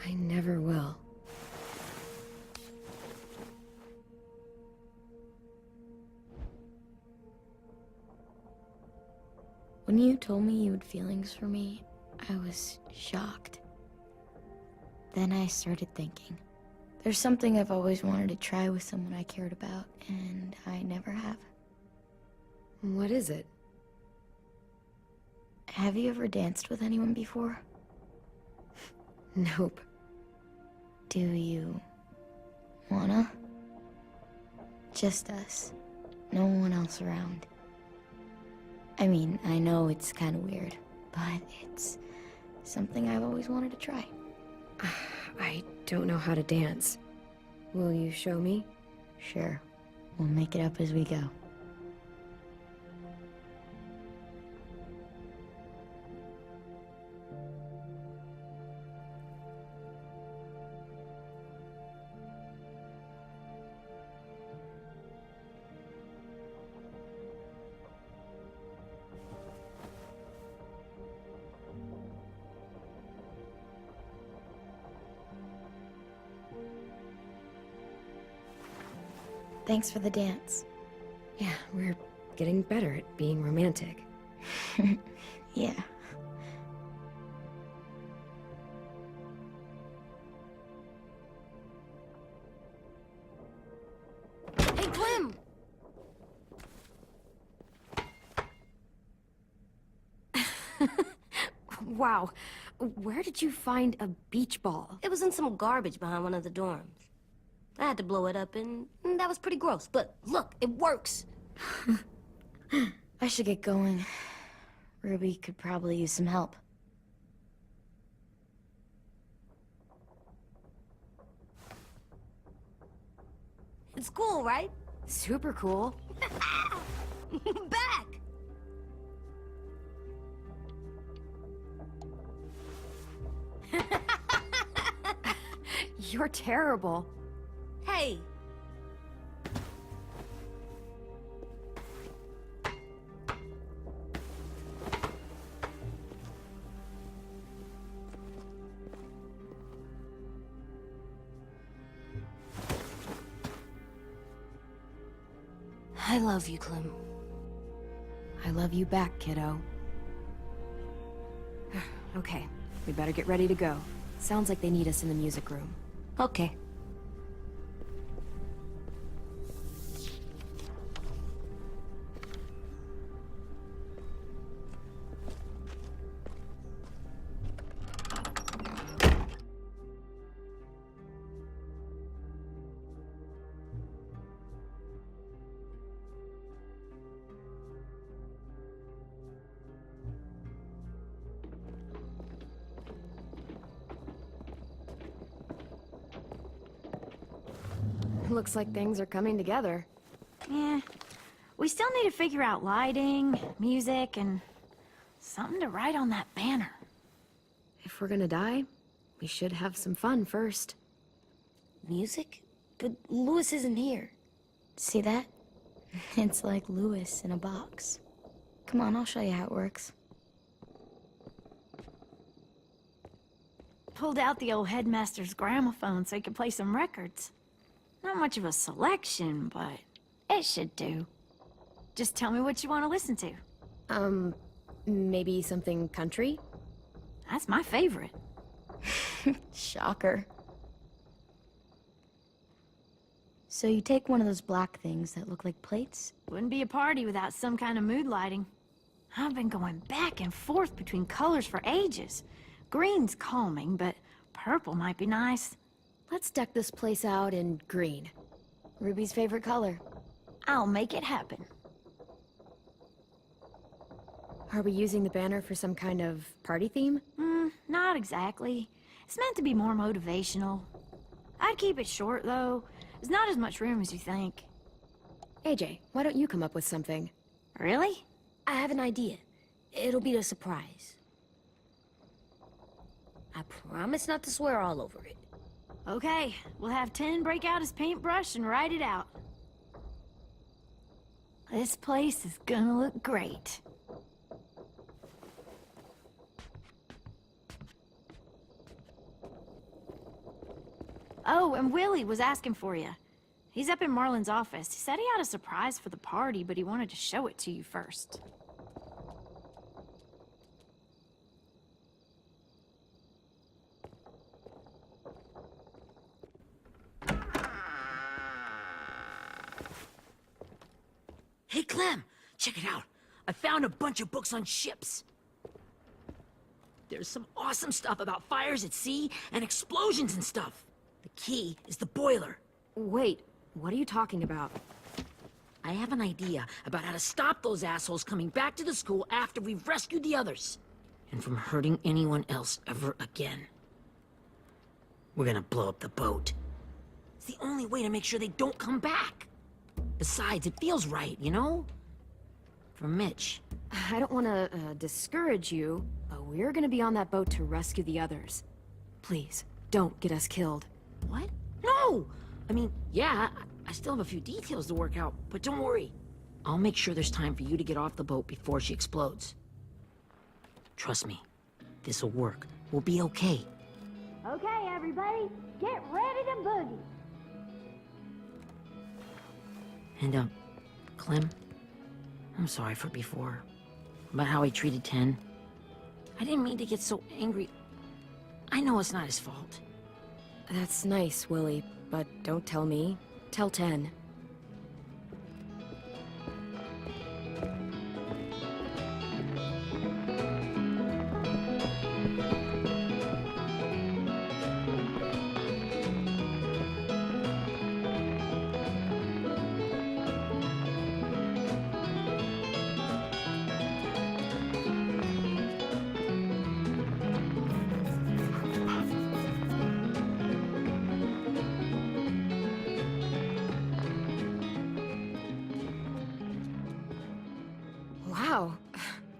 I never will. When you told me you had feelings for me, I was shocked. Then I started thinking. There's something I've always wanted to try with someone I cared about, and I never have. What is it? Have you ever danced with anyone before? Nope. Do you wanna? Just us. No one else around. I mean, I know it's kind of weird, but it's something I've always wanted to try. I don't know how to dance. Will you show me? Sure. We'll make it up as we go. Thanks for the dance. Yeah, we're getting better at being romantic. Yeah. Hey, Clem! Wow, where did you find a beach ball? It was in some garbage behind one of the dorms. I had to blow it up, and that was pretty gross. But look, it works. I should get going. Ruby could probably use some help. It's cool, right? Super cool. Back! You're terrible. Hey! I love you, Clem. I love you back, kiddo. Okay, we better get ready to go. Sounds like they need us in the music room. Okay. Looks like things are coming together. Yeah. We still need to figure out lighting, music, and something to write on that banner. If we're gonna die, we should have some fun first. Music? But Louis isn't here. See that? It's like Louis in a box. Come on, I'll show you how it works. Pulled out the old headmaster's gramophone so he could play some records. Not much of a selection, but it should do. Just tell me what you want to listen to. Maybe something country? That's my favorite. Shocker. So you take one of those black things that look like plates? Wouldn't be a party without some kind of mood lighting. I've been going back and forth between colors for ages. Green's calming, but purple might be nice. Let's deck this place out in green. Ruby's favorite color. I'll make it happen. Are we using the banner for some kind of party theme? Not exactly. It's meant to be more motivational. I'd keep it short, though. There's not as much room as you think. AJ, why don't you come up with something? Really? I have an idea. It'll be a surprise. I promise not to swear all over it. Okay, we'll have 10 break out his paintbrush and write it out. This place is gonna look great. Oh, and Willie was asking for you. He's up in Marlon's office. He said he had a surprise for the party, but he wanted to show it to you first. Hey, Clem, check it out. I found a bunch of books on ships. There's some awesome stuff about fires at sea and explosions and stuff. The key is the boiler. Wait, what are you talking about? I have an idea about how to stop those assholes coming back to the school after we've rescued the others. And from hurting anyone else ever again. We're gonna blow up the boat. It's the only way to make sure they don't come back. Besides, it feels right, you know? For Mitch. I don't want to discourage you, but we're gonna be on that boat to rescue the others. Please, don't get us killed. What? No! I mean, yeah, I still have a few details to work out, but don't worry. I'll make sure there's time for you to get off the boat before she explodes. Trust me, this'll work. We'll be okay. Okay, everybody, get ready to boogie. And, Clem, I'm sorry for before. About how he treated Ten. I didn't mean to get so angry. I know it's not his fault. That's nice, Willie, but don't tell me. Tell 10. Wow,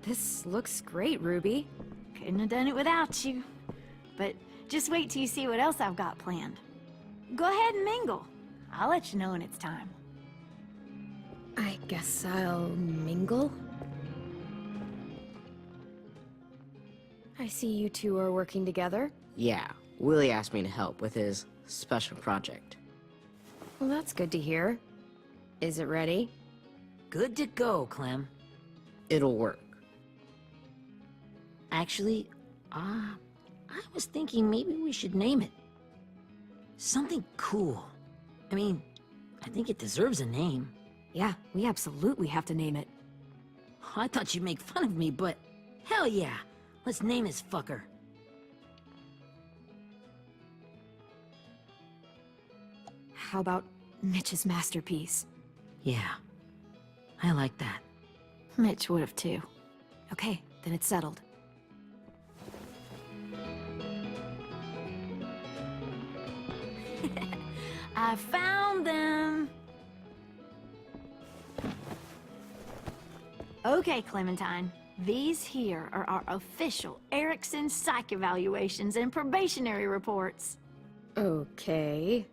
this looks great, Ruby. Couldn't have done it without you. But just wait till you see what else I've got planned. Go ahead and mingle. I'll let you know when it's time. I guess I'll mingle? I see you two are working together. Yeah, Willie asked me to help with his special project. Well, that's good to hear. Is it ready? Good to go, Clem. It'll work. Actually, I was thinking maybe we should name it. Something cool. I mean, I think it deserves a name. Yeah, we absolutely have to name it. I thought you'd make fun of me, but hell yeah. Let's name this fucker. How about Mitch's masterpiece? Yeah, I like that. Mitch would have too. Okay, then it's settled. I found them! Okay, Clementine. These here are our official Erickson psych evaluations and probationary reports. Okay.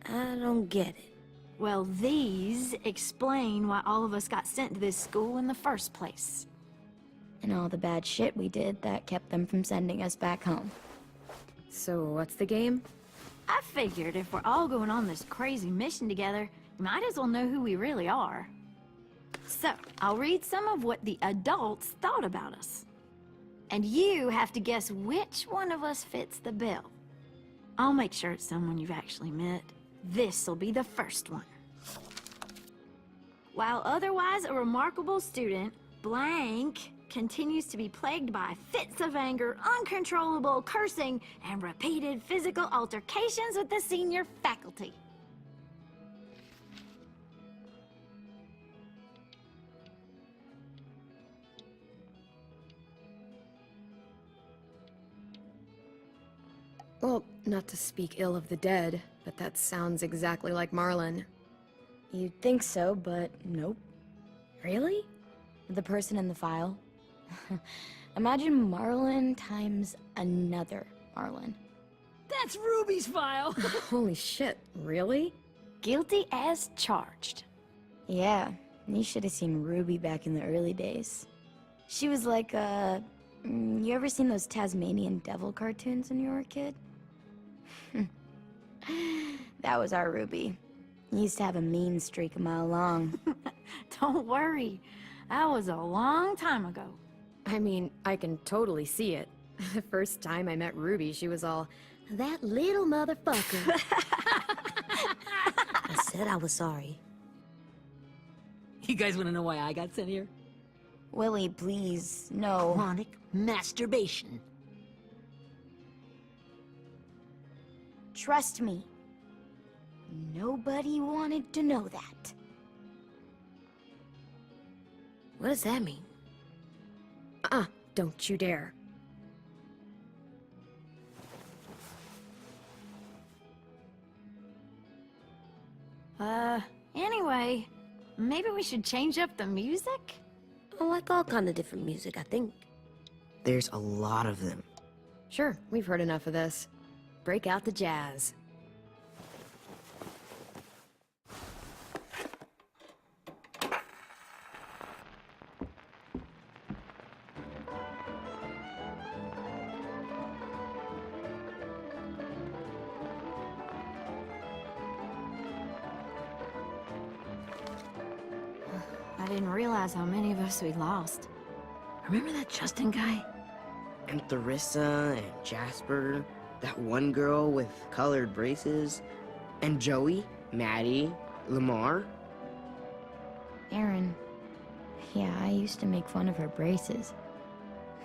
I don't get it. Well, these explain why all of us got sent to this school in the first place. And all the bad shit we did that kept them from sending us back home. So what's the game? I figured if we're all going on this crazy mission together, you might as well know who we really are. So, I'll read some of what the adults thought about us. And you have to guess which one of us fits the bill. I'll make sure it's someone you've actually met. This'll be the first one. While otherwise a remarkable student, blank continues to be plagued by fits of anger, uncontrollable cursing, and repeated physical altercations with the senior faculty. Well, not to speak ill of the dead, but that sounds exactly like Marlon. You'd think so, but nope. Really? The person in the file. Imagine Marlon times another Marlon. That's Ruby's file! Holy shit, really? Guilty as charged. Yeah, you should have seen Ruby back in the early days. She was like, you ever seen those Tasmanian devil cartoons when you were a kid? That was our Ruby. He used to have a mean streak a mile long. Don't worry. That was a long time ago. I mean, I can totally see it. The first time I met Ruby, she was all, "That little motherfucker." I said I was sorry. You guys want to know why I got sent here? Willie, please, no. Chronic masturbation. Trust me. Nobody wanted to know that. What does that mean? Don't you dare. Anyway, maybe we should change up the music? I like all kind of different music, I think. There's a lot of them. Sure, we've heard enough of this. Break out the jazz. I didn't realize how many of us we'd lost. Remember that Justin guy? And Theresa and Jasper, that one girl with colored braces, and Joey, Maddie, Lamar. Aaron. Yeah, I used to make fun of her braces.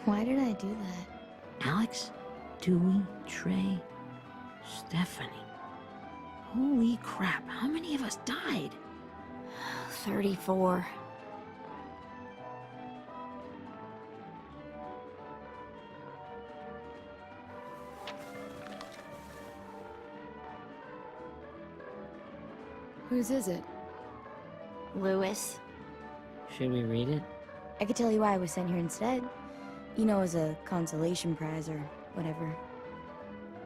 Why did I do that? Alex, Dewey, Trey, Stephanie. Holy crap, how many of us died? 34. Whose is it? Lewis. Should we read it? I could tell you why I was sent here instead. You know, as a consolation prize or whatever.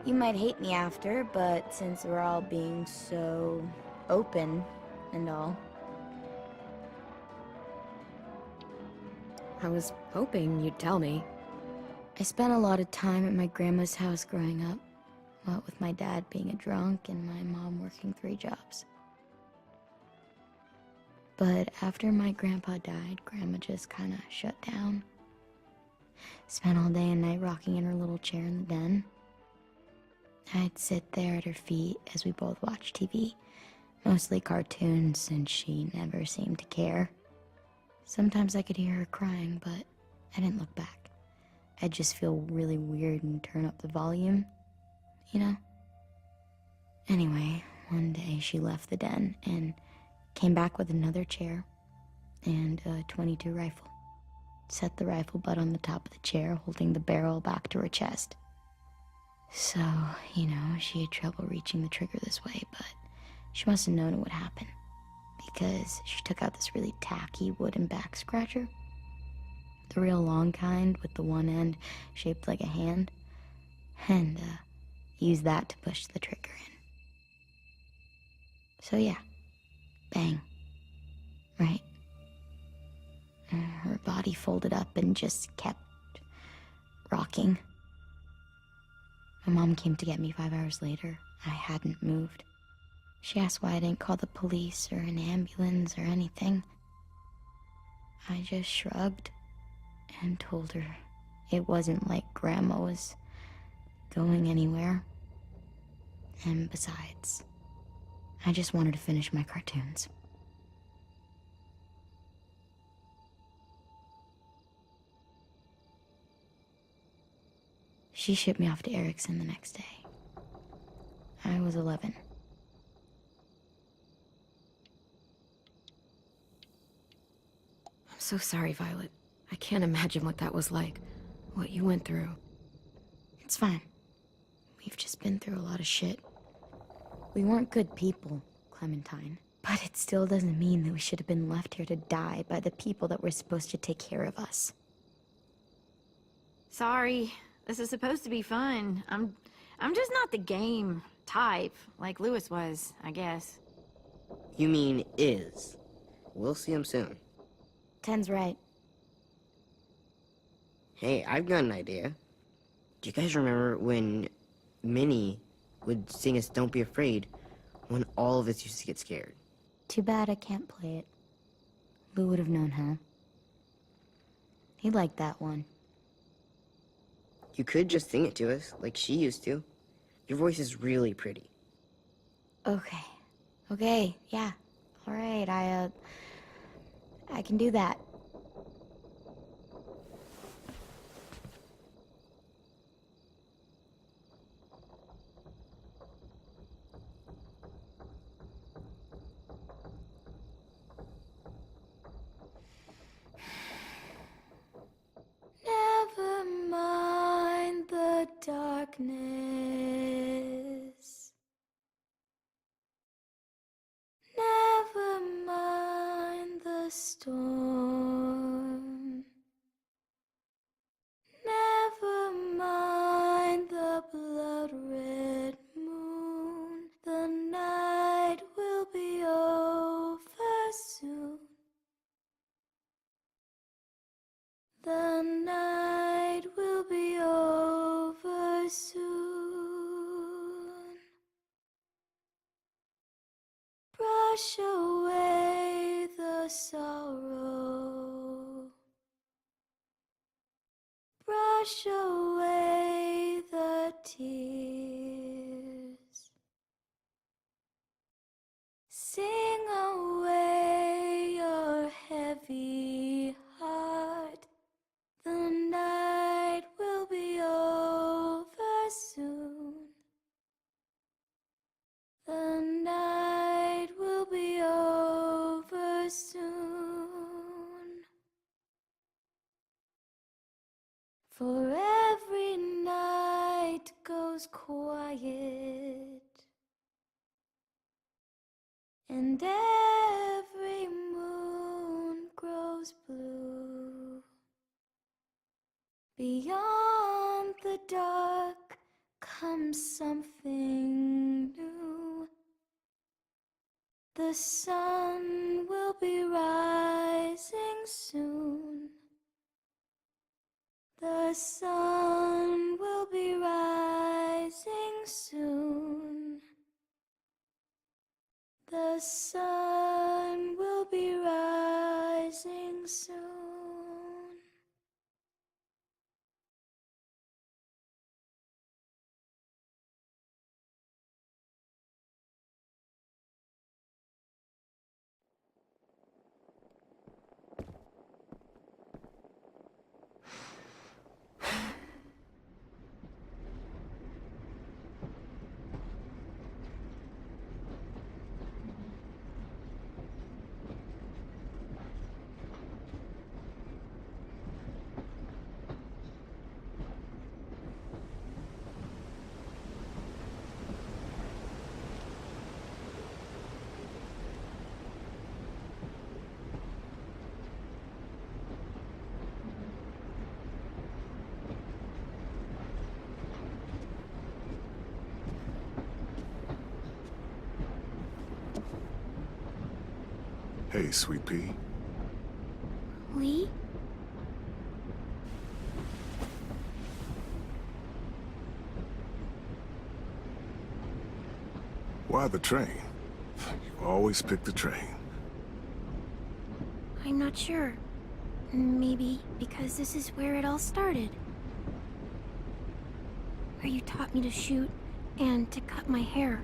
You might hate me after, but since we're all being so open and all. I was hoping you'd tell me. I spent a lot of time at my grandma's house growing up. What with my dad being a drunk and my mom working 3 jobs. But after my grandpa died, Grandma just kind of shut down. Spent all day and night rocking in her little chair in the den. I'd sit there at her feet as we both watched TV. Mostly cartoons, since she never seemed to care. Sometimes I could hear her crying, but I didn't look back. I'd just feel really weird and turn up the volume, you know? Anyway, one day she left the den and came back with another chair and a .22 rifle. Set the rifle butt on the top of the chair, holding the barrel back to her chest. So, you know, she had trouble reaching the trigger this way, but she must have known it would happen, because she took out this really tacky wooden back scratcher. The real long kind with the one end shaped like a hand, and used that to push the trigger in. So yeah, bang, right? Her body folded up and just kept rocking. My mom came to get me 5 hours later. I hadn't moved. She asked why I didn't call the police or an ambulance or anything. I just shrugged and told her it wasn't like Grandma was going anywhere. And besides, I just wanted to finish my cartoons. She shipped me off to Erickson the next day. I was 11. I'm so sorry, Violet. I can't imagine what that was like. What you went through. It's fine. We've just been through a lot of shit. We weren't good people, Clementine. But it still doesn't mean that we should have been left here to die by the people that were supposed to take care of us. Sorry. This is supposed to be fun. I'm just not the game type, like Lewis was, I guess. You mean is. We'll see him soon. Ten's right. Hey, I've got an idea. Do you guys remember when Minnie would sing us Don't Be Afraid when all of us used to get scared. Too bad I can't play it. Lou would have known how. He liked that one. You could just sing it to us, like she used to. Your voice is really pretty. Okay. Okay, yeah. All right, I can do that. Never mind the darkness. Never mind the storm. Never mind the blood-red moon. The night will be over soon. The night will be over soon. Brush away the sorrow. Brush away the tears. Sing away your heavy heart. The night will be over soon. The night will be over soon. For every night goes quiet, and every moon grows blue. Beyond the dark comes something new. The sun will be rising soon. The sun will be rising soon. The sun will be rising soon. Hey, Sweet Pea. Lee? Why the train? You always pick the train. I'm not sure. Maybe because this is where it all started. Where you taught me to shoot and to cut my hair.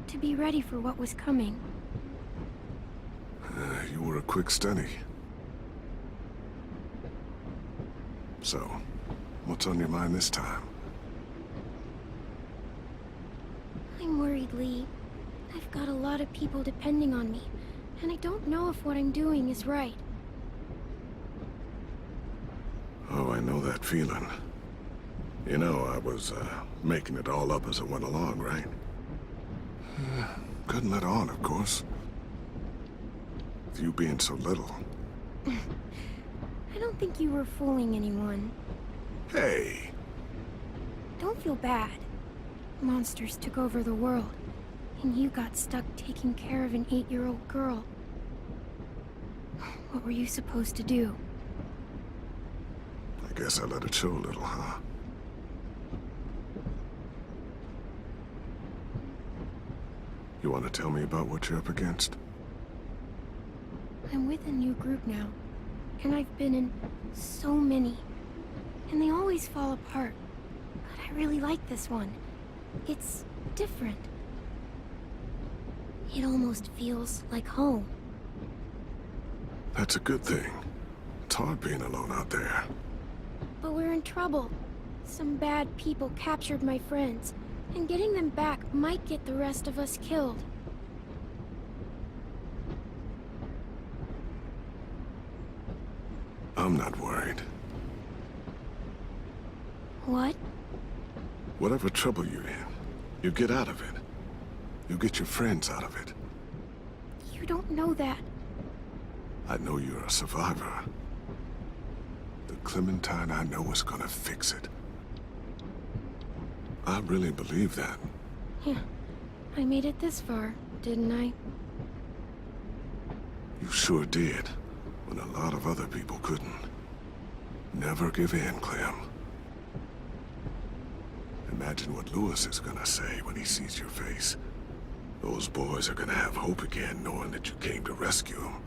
To be ready for what was coming. You were a quick study. So, what's on your mind this time? I'm worried, Lee. I've got a lot of people depending on me, and I don't know if what I'm doing is right. Oh, I know that feeling. You know, I was, making it all up as I went along, right? Couldn't let on, of course. With you being so little. I don't think you were fooling anyone. Hey! Don't feel bad. Monsters took over the world, and you got stuck taking care of an 8-year-old girl. What were you supposed to do? I guess I let it show a little, huh? You want to tell me about what you're up against? I'm with a new group now, and I've been in so many, and they always fall apart. But I really like this one. It's different. It almost feels like home. That's a good thing. It's hard being alone out there. But we're in trouble. Some bad people captured my friends, and getting them back might get the rest of us killed. I'm not worried. What? Whatever trouble you're in, you get out of it. You get your friends out of it. You don't know that. I know you're a survivor. The Clementine I know is gonna fix it. I really believe that. Yeah, I made it this far, didn't I? You sure did, when a lot of other people couldn't. Never give in, Clem. Imagine what Lewis is gonna say when he sees your face. Those boys are gonna have hope again, knowing that you came to rescue them.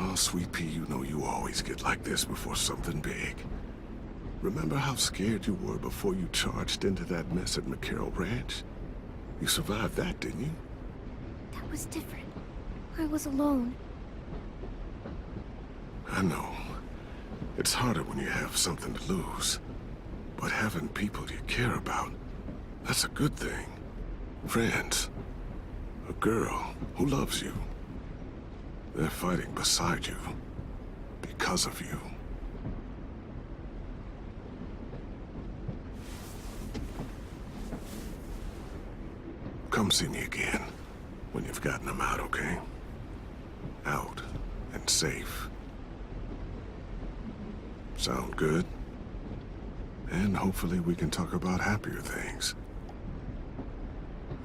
Oh, Sweet Pea, you know you always get like this before something big. Remember how scared you were before you charged into that mess at McCarroll Ranch? You survived that, didn't you? That was different. I was alone. I know. It's harder when you have something to lose. But having people you care about, that's a good thing. Friends. A girl who loves you. They're fighting beside you. Because of you. Come see me again. When you've gotten them out, okay? Out and safe. Sound good? And hopefully we can talk about happier things.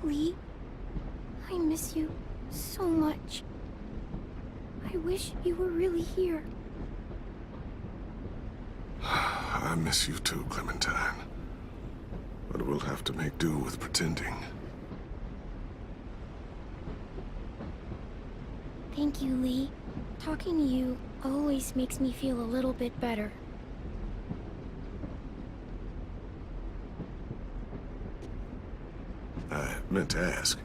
Lee, I miss you so much. I wish you were really here. I miss you too, Clementine. But we'll have to make do with pretending. Thank you, Lee. Talking to you always makes me feel a little bit better. I meant to ask,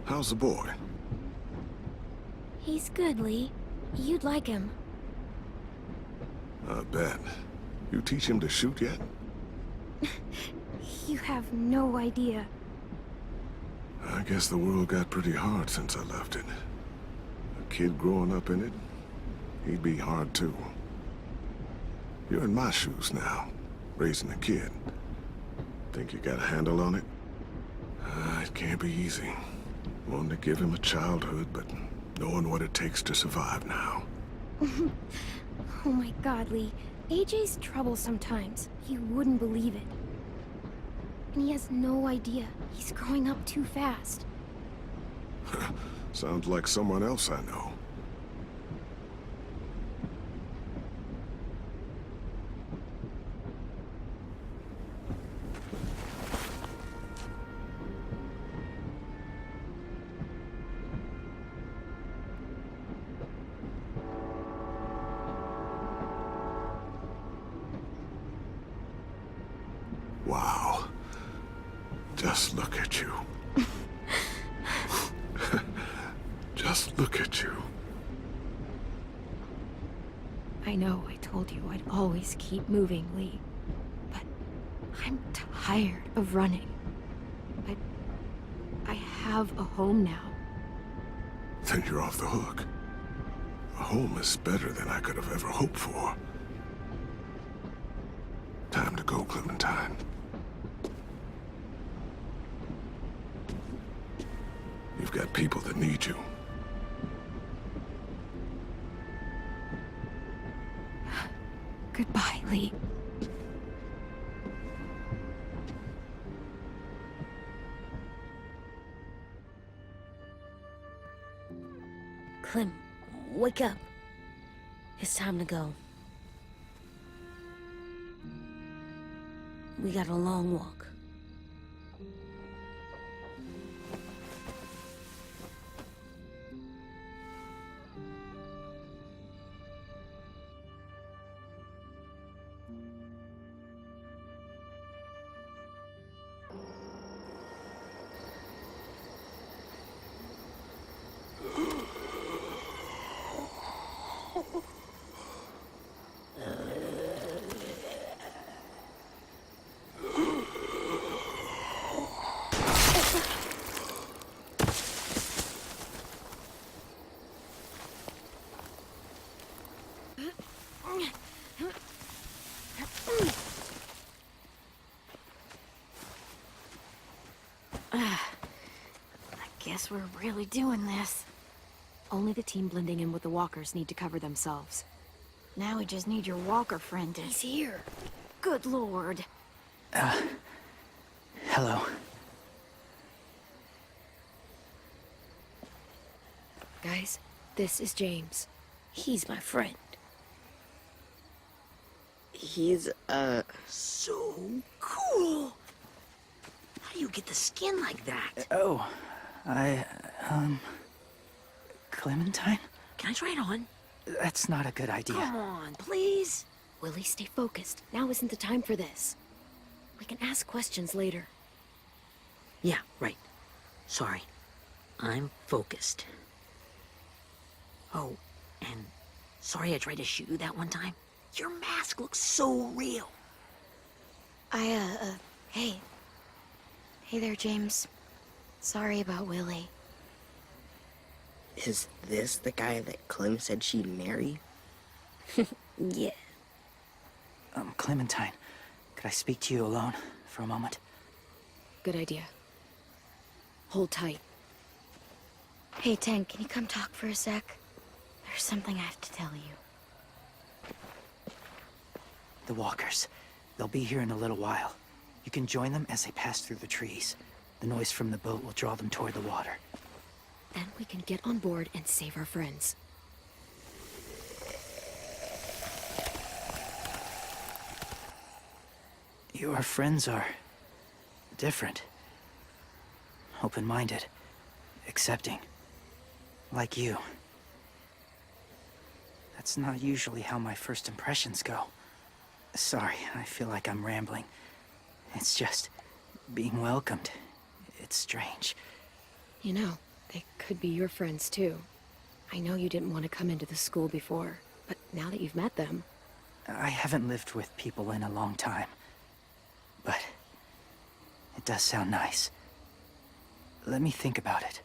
how's the boy? He's good, Lee. You'd like him. I bet. You teach him to shoot yet? You have no idea. I guess the world got pretty hard since I left it. A kid growing up in it, he'd be hard too. You're in my shoes now, raising a kid. Think you got a handle on it? It can't be easy. Wanting to give him a childhood, but knowing what it takes to survive now. Oh my god, Lee. AJ's trouble sometimes. You wouldn't believe it. And he has no idea. He's growing up too fast. Sounds like someone else I know. Wow. Just look at you. Just look at you. I know I told you I'd always keep moving, Lee. But I'm tired of running. I have a home now. Then you're off the hook. A home is better than I could have ever hoped for. Time to go, Clementine. You've got people that need you. Goodbye, Lee. Clem, wake up. It's time to go. We got a long walk. Guess we're really doing this. Only the team blending in with the walkers need to cover themselves. Now we just need your walker friend to... He's here. Good lord. Hello. Guys, this is James. He's my friend. He's, So cool! How do you get the skin like that? Oh, Clementine? Can I try it on? That's not a good idea. Come on, please. Willie, stay focused. Now isn't the time for this. We can ask questions later. Yeah, right. Sorry. I'm focused. Oh, and sorry I tried to shoot you that one time. Your mask looks so real. Hey. Hey there, James. Sorry about Willie. is this the guy that Clem said she'd marry? Yeah. Clementine, could I speak to you alone for a moment? Good idea. Hold tight. Hey, Tank, can you come talk for a sec? There's something I have to tell you. The walkers. They'll be here in a little while. You can join them as they pass through the trees. The noise from the boat will draw them toward the water. Then we can get on board and save our friends. Your friends are different. Open-minded. Accepting. Like you. That's not usually how my first impressions go. Sorry, I feel like I'm rambling. It's just being welcomed. It's strange. You know, they could be your friends too. I know you didn't want to come into the school before, but now that you've met them... I haven't lived with people in a long time. But it does sound nice. Let me think about it.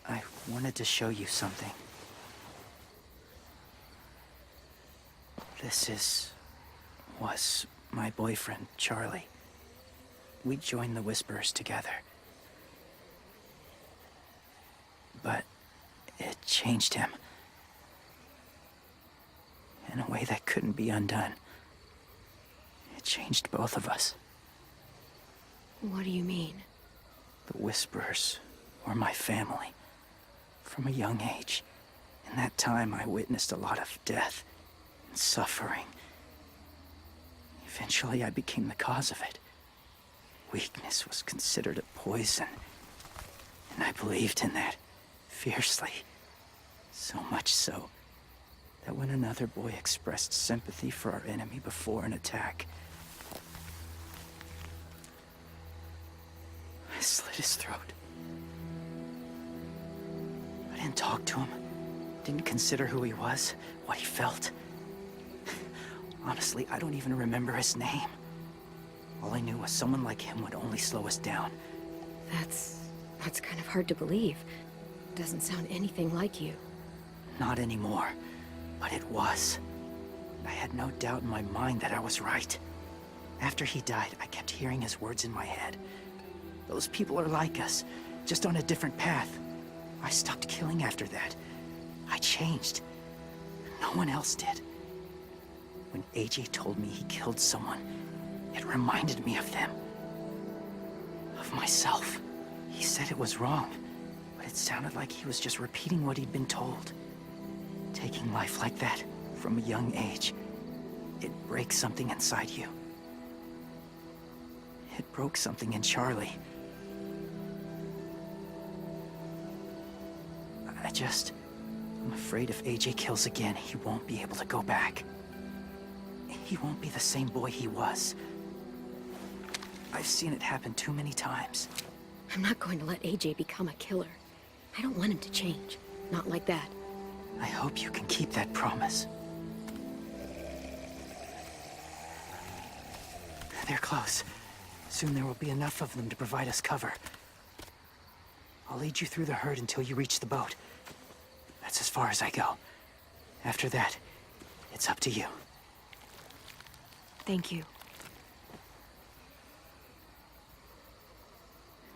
I wanted to show you something. This was my boyfriend, Charlie. We joined the Whisperers together. But it changed him. In a way that couldn't be undone. It changed both of us. What do you mean? The Whisperers were my family. From a young age. In that time, I witnessed a lot of death and suffering. Eventually, I became the cause of it. Weakness was considered a poison. And I believed in that fiercely. So much so that when another boy expressed sympathy for our enemy before an attack, I slit his throat. I didn't talk to him. Didn't consider who he was, what he felt. Honestly, I don't even remember his name. All I knew was someone like him would only slow us down. That's kind of hard to believe. Doesn't sound anything like you. Not anymore, but it was. I had no doubt in my mind that I was right. After he died, I kept hearing his words in my head. Those people are like us, just on a different path. I stopped killing after that. I changed. No one else did. When AJ told me he killed someone, it reminded me of them. Of myself. He said it was wrong, but it sounded like he was just repeating what he'd been told. Taking life like that, from a young age, it breaks something inside you. It broke something in Charlie. I'm afraid if AJ kills again, he won't be able to go back. He won't be the same boy he was. I've seen it happen too many times. I'm not going to let AJ become a killer. I don't want him to change. Not like that. I hope you can keep that promise. They're close. Soon there will be enough of them to provide us cover. I'll lead you through the herd until you reach the boat. That's as far as I go. After that, it's up to you. Thank you.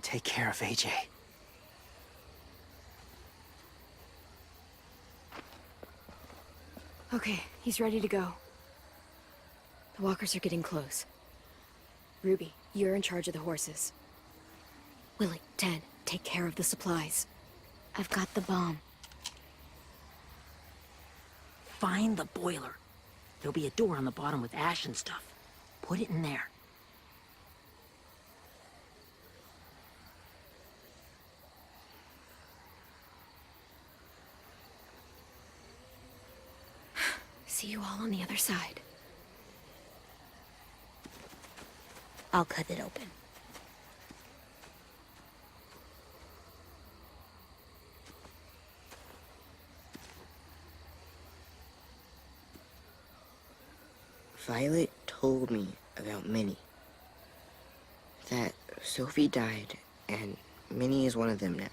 Take care of AJ. Okay, he's ready to go. The walkers are getting close. Ruby, you're in charge of the horses. Willie, Ted, take care of the supplies. I've got the bomb. Find the boiler. There'll be a door on the bottom with ash and stuff. Put it in there. See you all on the other side. I'll cut it open. Violet told me about Minnie. That Sophie died, and Minnie is one of them now.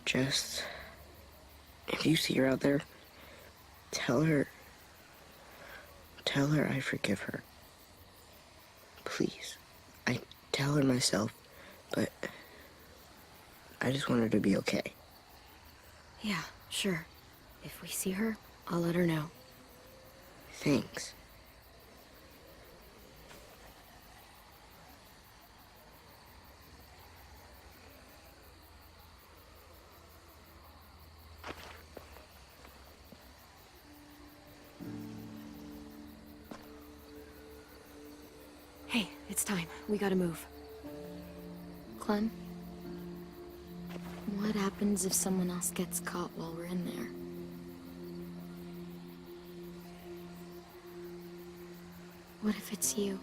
Just... if you see her out there, tell her I forgive her. Please. I tell her myself, but I just want her to be okay. Yeah, sure. If we see her, I'll let her know. Thanks. Hey, it's time. We gotta move. Clem? What happens if someone else gets caught while we're in there? What if it's you?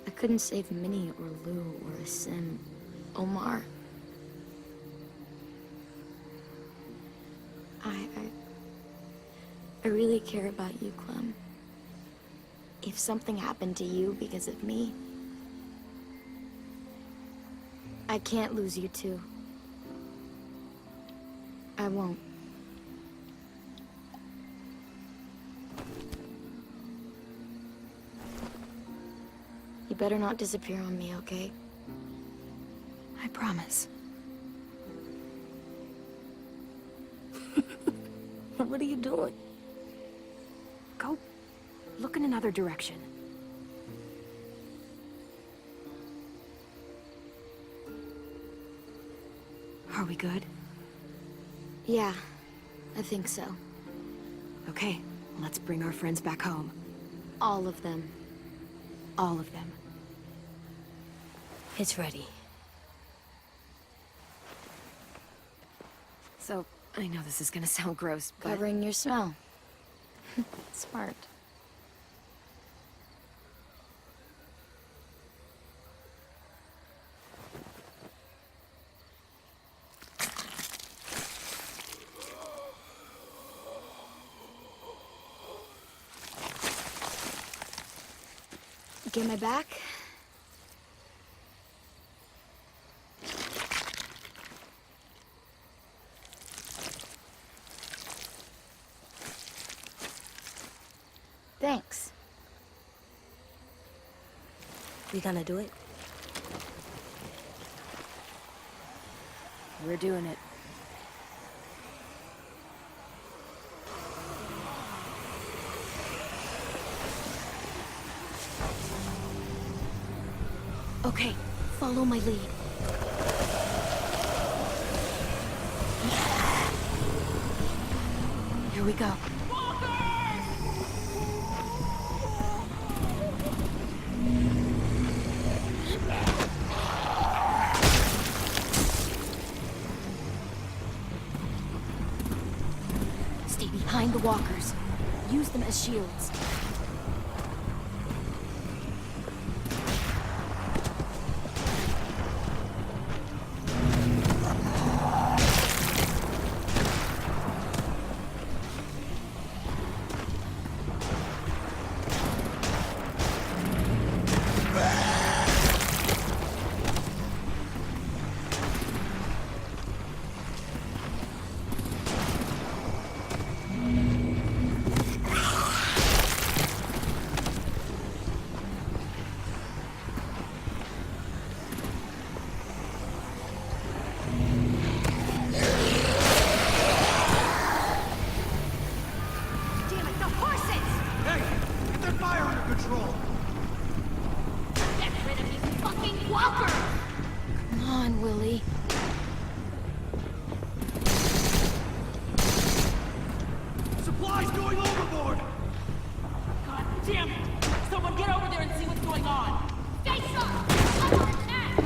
I couldn't save Minnie or Lou or Sim. Omar. I really care about you, Clem. If something happened to you because of me, I can't lose you too. I won't. You better not disappear on me, okay? I promise. What are you doing? Go look in another direction. Are we good? Yeah, I think so. Okay, let's bring our friends back home. All of them. All of them. It's ready. So, I know this is gonna sound gross, but... Covering your smell. Smart. Get my back? Thanks. We gonna do it? We're doing it. Okay, follow my lead. Here we go. Stay behind the walkers. Use them as shields. of control. Get rid of these fucking walkers! Come on, Willie. Supplies going overboard! God damn it! Someone get over there and see what's going on! Face up! Under attack!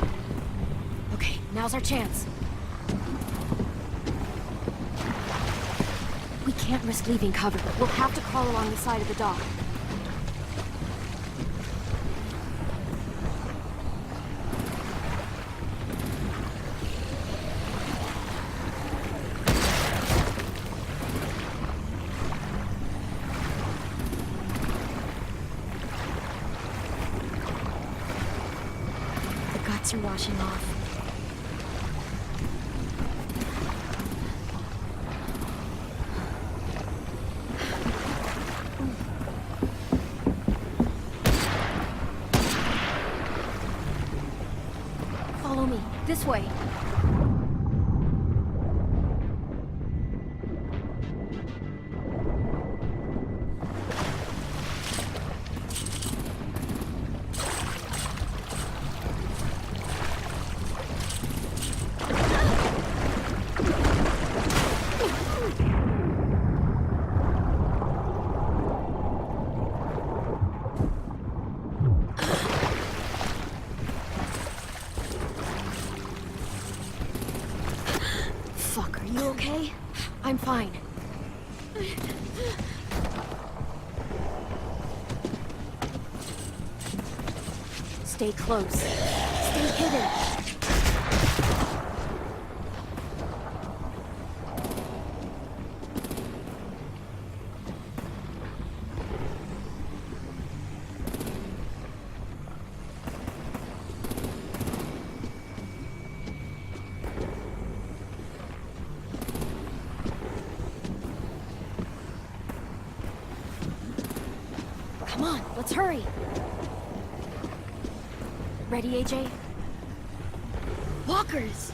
Okay, now's our chance. We can't risk leaving cover. We'll have to crawl along the side of the dock. The guts are washing off. Follow me. This way. Fuck, are you okay? I'm fine. Stay close. Stay hidden. Come on, let's hurry. Ready, AJ? Walkers!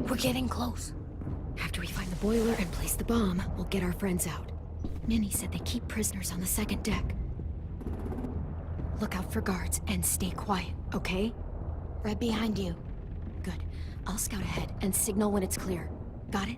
We're getting close. After we find the boiler and place the bomb, we'll get our friends out. Minnie said they keep prisoners on the second deck. Look out for guards and stay quiet, okay? Right behind you. Good. I'll scout ahead and signal when it's clear. Got it?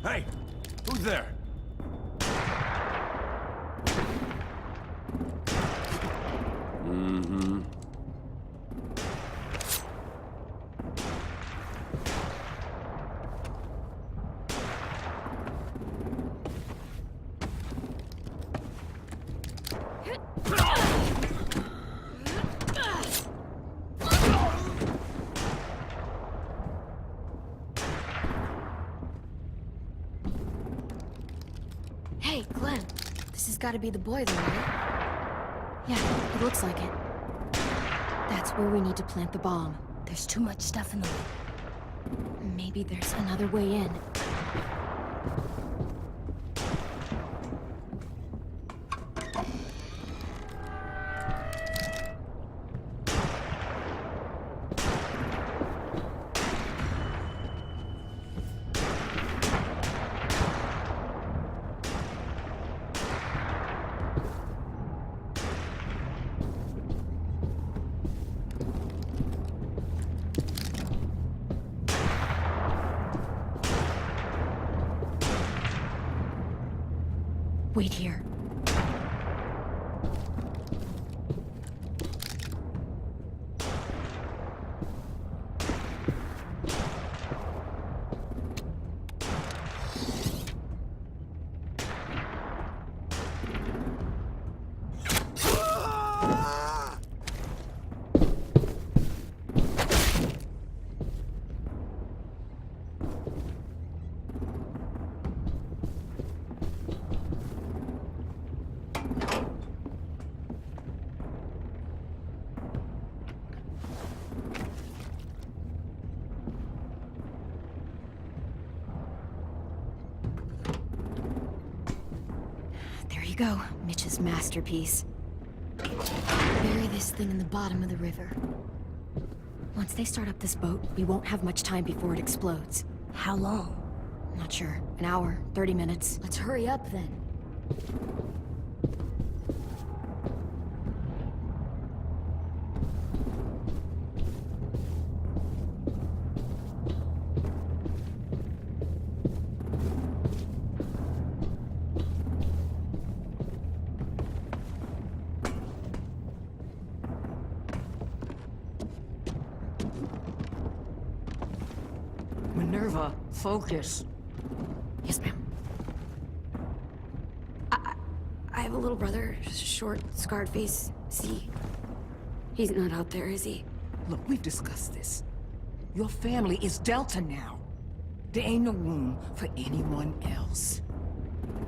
Hey, who's there? Mm-hmm. Hey, Glenn. This has got to be the boiler, right? Yeah, it looks like it. That's where we need to plant the bomb. There's too much stuff in the way. Maybe there's another way in. Wait here. Go, Mitch's masterpiece. Bury this thing in the bottom of the river. Once they start up this boat, we won't have much time before it explodes. How long? Not sure. An hour, 30 minutes. Let's hurry up then. Minerva, focus. Yes, ma'am. I have a little brother, short, scarred face. See, he's not out there, is he? Look, we've discussed this. Your family is Delta now. There ain't no room for anyone else.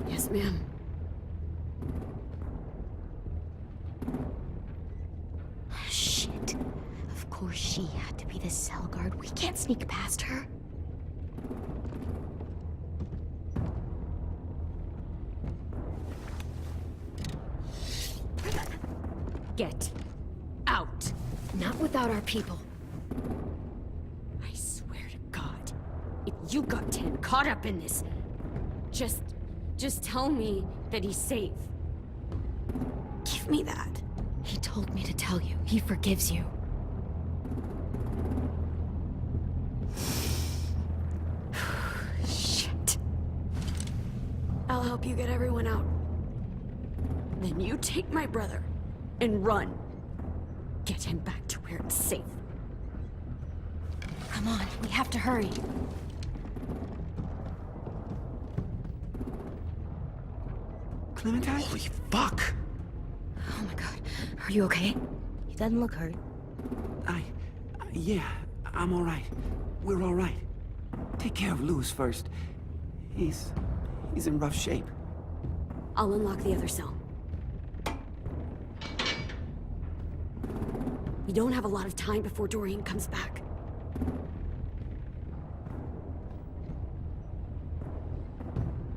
Yes, ma'am. Shit. Of course she had to be the cell guard. We can't sneak past her. Get out. Not without our people. I swear to God, if you got 10 caught up in this, just tell me that he's safe. Give me that. He told me to tell you. He forgives you. Shit. I'll help you get everyone out. Then you take my brother and run. Get him back to where it's safe. Come on, we have to hurry. Clementine? Holy fuck! Oh my god. Are you okay? He doesn't look hurt. Yeah, I'm alright. We're alright. Take care of Louis first. He's in rough shape. I'll unlock the other cell. We don't have a lot of time before Dorian comes back.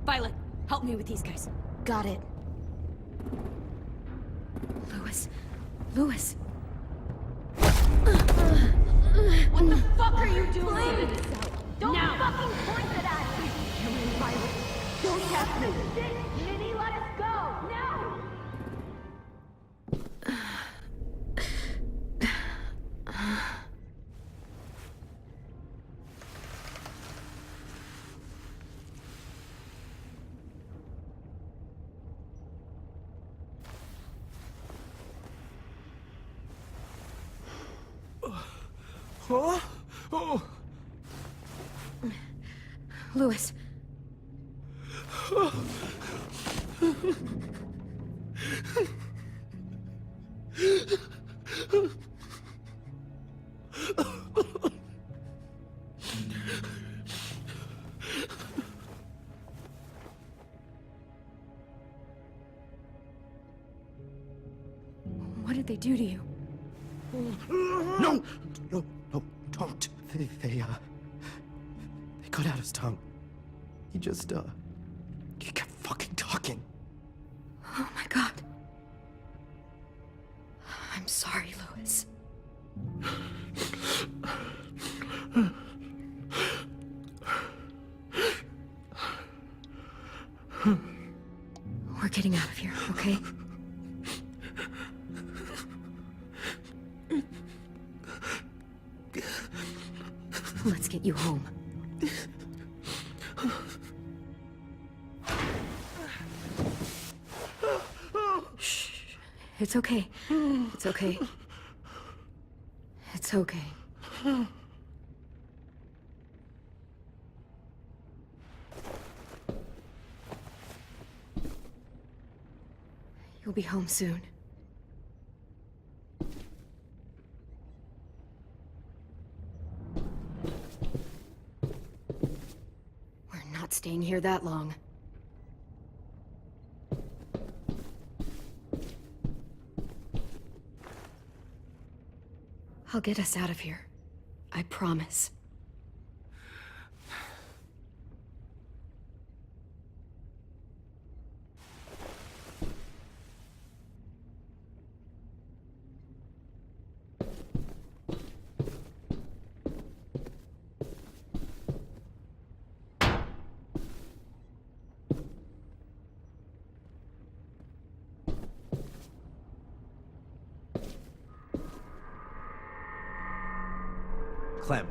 Violet, help me with these guys. Got it. Louis. What the fuck are you doing? Don't fucking point it at me! Kill me, Violet. Don't test me! Minnie, let us go! Now! Oh! Oh! Louis. did they do to you? No! No, no, don't. They cut out his tongue. He kept fucking talking. Oh my god. I'm sorry, Louis. We're getting out of here, okay? Let's get you home. Shh. It's okay. It's okay. It's okay. You'll be home soon. We're not staying here that long. I'll get us out of here. I promise. Clem,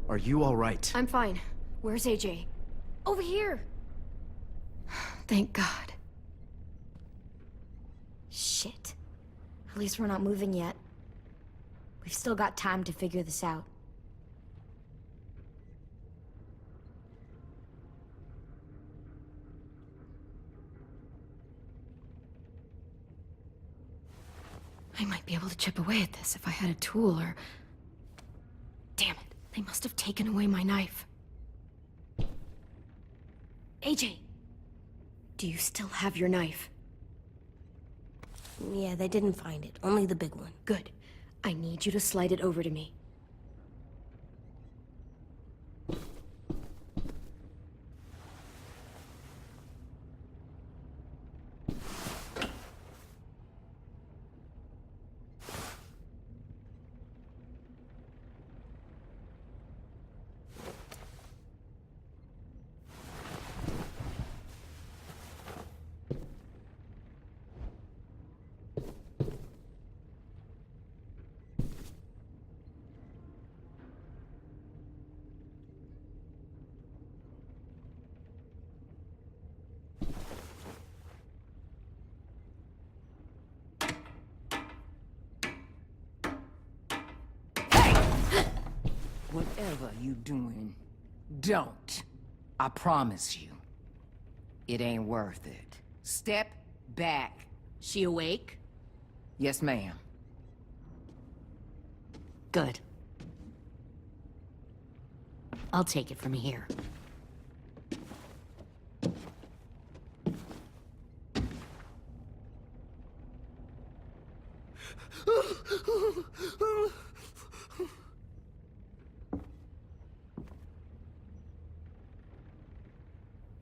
are you all right? I'm fine. Where's AJ? Over here! Thank God. Shit. At least we're not moving yet. We've still got time to figure this out. I might be able to chip away at this if I had a tool or... Damn it, they must have taken away my knife. AJ! Do you still have your knife? Yeah, they didn't find it. Only the big one. Good. I need you to slide it over to me. Whatever you doing, don't. I promise you. It ain't worth it. Step back. She awake? Yes, ma'am. Good. I'll take it from here.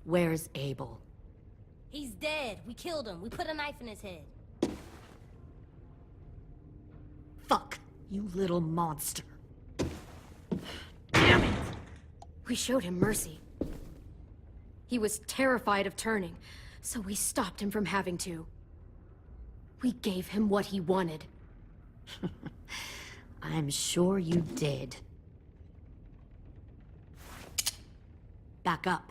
Where's Abel? He's dead. We killed him. We put a knife in his head. Fuck, you little monster. Damn it! We showed him mercy. He was terrified of turning, so we stopped him from having to. We gave him what he wanted. I'm sure you did. Back up.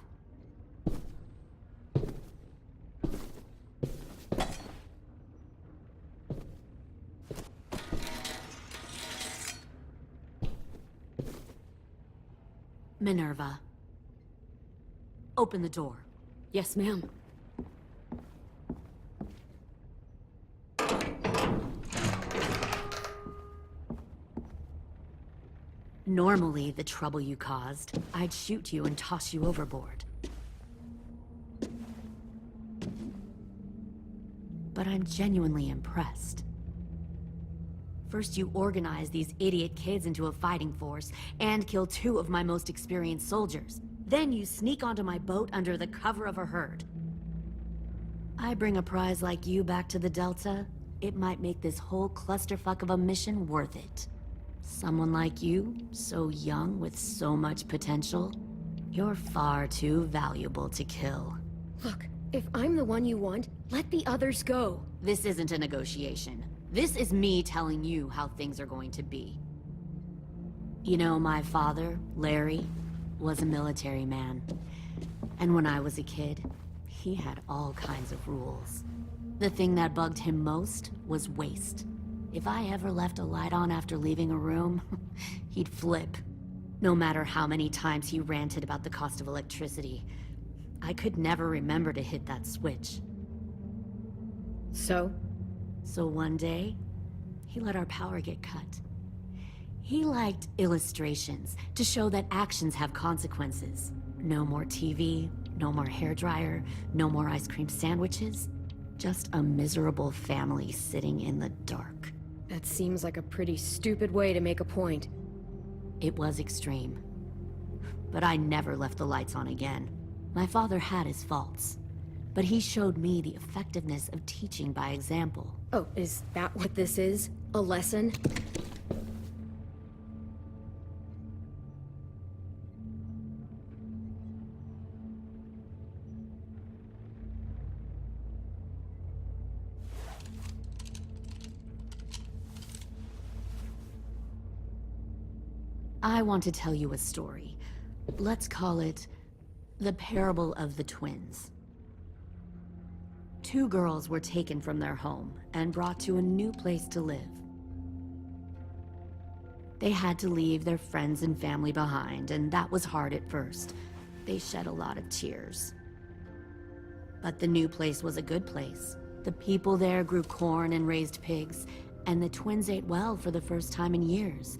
Minerva. Open the door. Yes, ma'am. Normally, the trouble you caused, I'd shoot you and toss you overboard. But I'm genuinely impressed. First you organize these idiot kids into a fighting force, and kill 2 of my most experienced soldiers. Then you sneak onto my boat under the cover of a herd. I bring a prize like you back to the Delta, it might make this whole clusterfuck of a mission worth it. Someone like you, so young with so much potential, you're far too valuable to kill. Look, if I'm the one you want, let the others go. This isn't a negotiation. This is me telling you how things are going to be. You know, my father, Larry, was a military man. And when I was a kid, he had all kinds of rules. The thing that bugged him most was waste. If I ever left a light on after leaving a room, he'd flip. No matter how many times he ranted about the cost of electricity, I could never remember to hit that switch. So one day, he let our power get cut. He liked illustrations to show that actions have consequences. No more TV, no more hairdryer, no more ice cream sandwiches. Just a miserable family sitting in the dark. that seems like a pretty stupid way to make a point. It was extreme. But I never left the lights on again. My father had his faults, but he showed me the effectiveness of teaching by example. Oh, is that what this is? A lesson? I want to tell you a story. Let's call it the parable of the twins. Two girls were taken from their home and brought to a new place to live. They had to leave their friends and family behind, and that was hard at first. They shed a lot of tears. But the new place was a good place. The people there grew corn and raised pigs, and the twins ate well for the first time in years.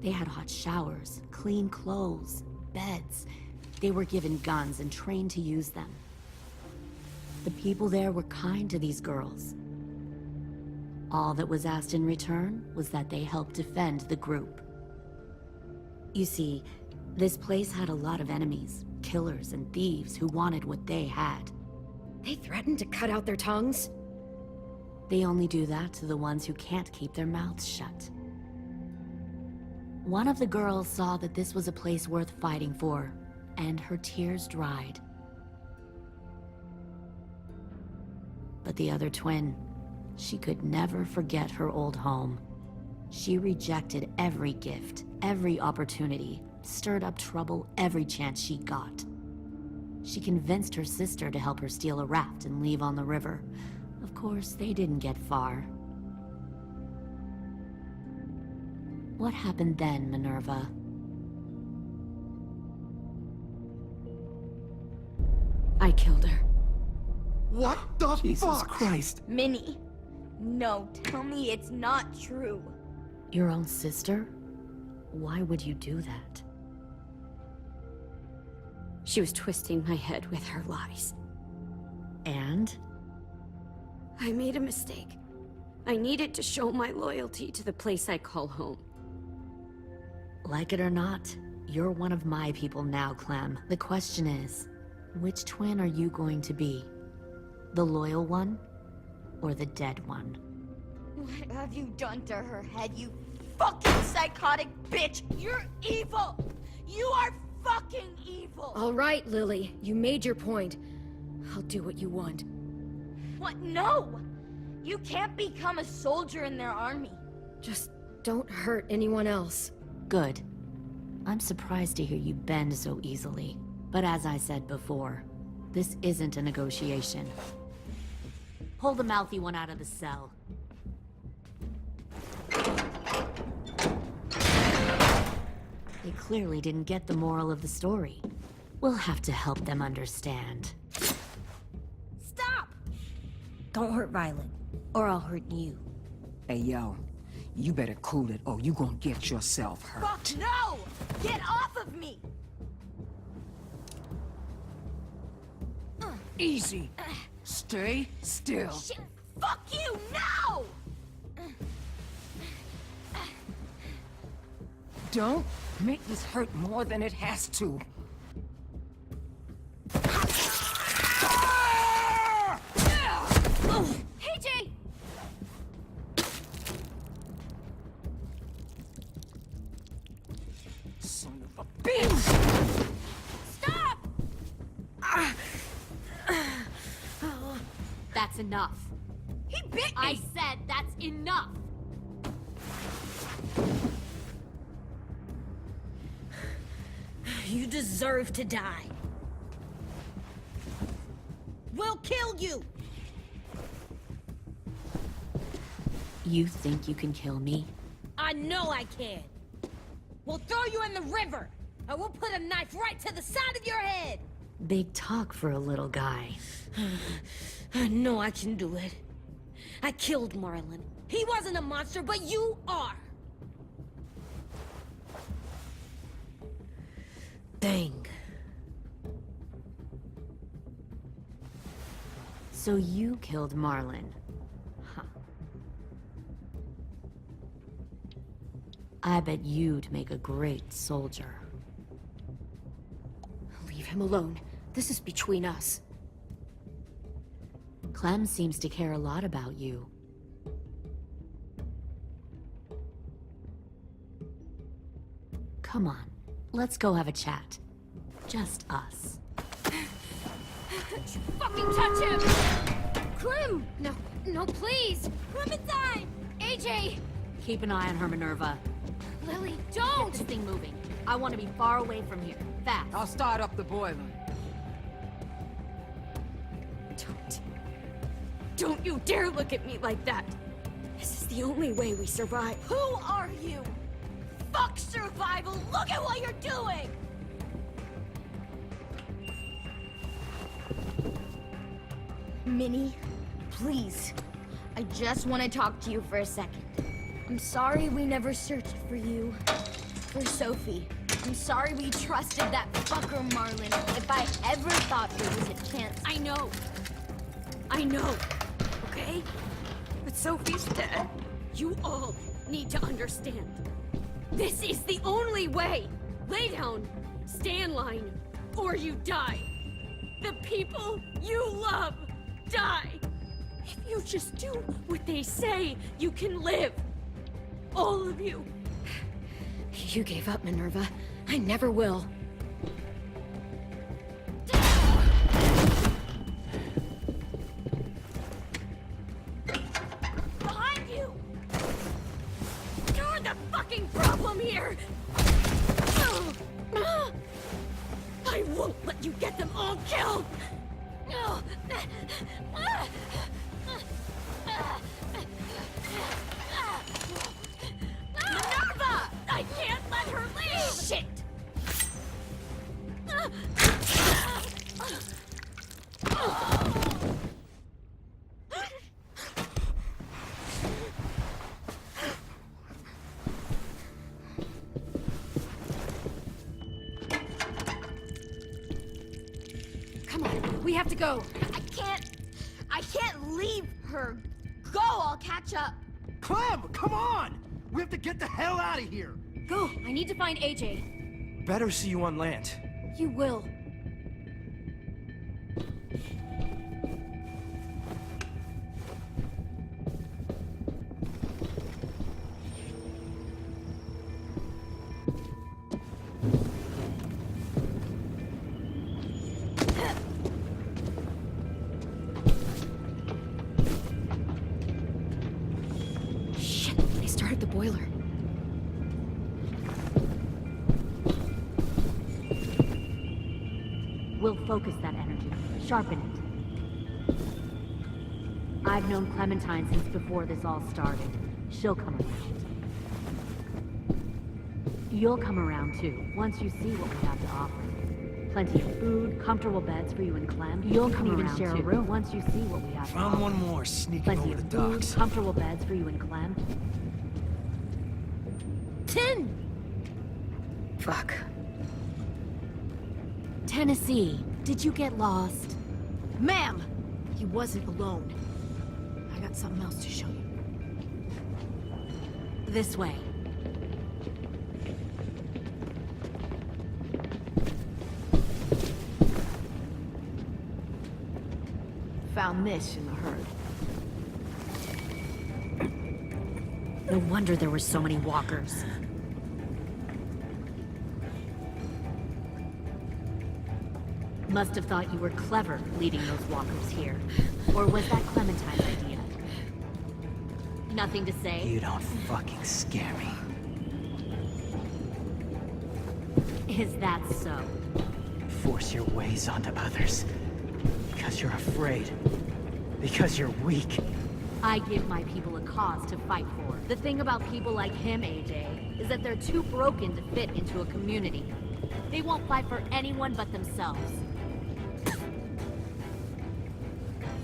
They had hot showers, clean clothes, beds. They were given guns and trained to use them. The people there were kind to these girls. All that was asked in return was that they help defend the group. You see, this place had a lot of enemies, killers and thieves who wanted what they had. They threatened to cut out their tongues? They only do that to the ones who can't keep their mouths shut. One of the girls saw that this was a place worth fighting for, and her tears dried. But the other twin, she could never forget her old home. She rejected every gift, every opportunity, stirred up trouble every chance she got. She convinced her sister to help her steal a raft and leave on the river. Of course, they didn't get far. What happened then, Minerva? I killed her. What the Jesus Christ? Minnie, no, tell me it's not true. Your own sister? Why would you do that? She was twisting my head with her lies. And? I made a mistake. I needed to show my loyalty to the place I call home. Like it or not, you're one of my people now, Clem. The question is, which twin are you going to be? The loyal one, or the dead one? What have you done to her head, you fucking psychotic bitch? You're evil! You are fucking evil! All right, Lily, you made your point. I'll do what you want. What? No! You can't become a soldier in their army. Just don't hurt anyone else. Good. I'm surprised to hear you bend so easily. But as I said before, this isn't a negotiation. Pull the mouthy one out of the cell. They clearly didn't get the moral of the story. We'll have to help them understand. Stop! Don't hurt Violet, or I'll hurt you. Hey, yo. You better cool it, or you gonna get yourself hurt. Fuck no! Get off of me! Easy. Stay still. Shit, fuck you, no! Don't make this hurt more than it has to. AJ! Son of a bitch! Stop! That's enough. He bit me! I said that's enough! You deserve to die. We'll kill you! You think you can kill me? I know I can. We'll throw you in the river, and we'll put a knife right to the side of your head. Big talk for a little guy. I know I can do it. I killed Marlon. He wasn't a monster, but you are. Dang. So you killed Marlon. Huh. I bet you'd make a great soldier. Leave him alone. This is between us. Clem seems to care a lot about you. Come on, let's go have a chat. Just us. Fucking touch him! Clem! No, please! Clementine! AJ! Keep an eye on her, Minerva. Lily, Get don't! this thing moving. I want to be far away from here. Fast. I'll start up the boiler. Don't you dare look at me like that! This is the only way we survive. Who are you? Fuck survival! Look at what you're doing! Minnie, please. I just want to talk to you for a second. I'm sorry we never searched for you. For Sophie. I'm sorry we trusted that fucker Marlon. If I ever thought there was a chance. I know, okay? But Sophie's dead. You all need to understand. This is the only way! Lay down, stay in line, or you die. The people you love die. If you just do what they say, you can live. All of you. You gave up, Minerva. I never will. Behind you! You're the fucking problem here! I won't let you get them all killed! Minerva! I can't let her leave! Shit! Come on, we have to go. I can't leave her. Go, I'll catch up. Clem, come on! We have to get the hell out of here! Go, I need to find AJ. Better see you on land. You will. Shit, they started the boiler. We'll focus that energy, sharpen it. I've known Clementine since before this all started. She'll come around. You'll come around too, once you see what we have to offer. Plenty of food, comfortable beds for you and Clem. You'll come around even share a room once you see what we have to offer. Found one more sneaking Plenty over of the food, docks. comfortable beds for you and Clem. 10! Fuck. Tennessee, did you get lost? Ma'am! He wasn't alone. I got something else to show you. The This way. Found this in the herd. No wonder there were so many walkers. Must have thought you were clever leading those walkers here. Or was that Clementine's idea? Nothing to say? You don't fucking scare me. Is that so? Force your ways onto others. Because you're afraid. Because you're weak. I give my people a cause to fight for. The thing about people like him, AJ, is that they're too broken to fit into a community. They won't fight for anyone but themselves.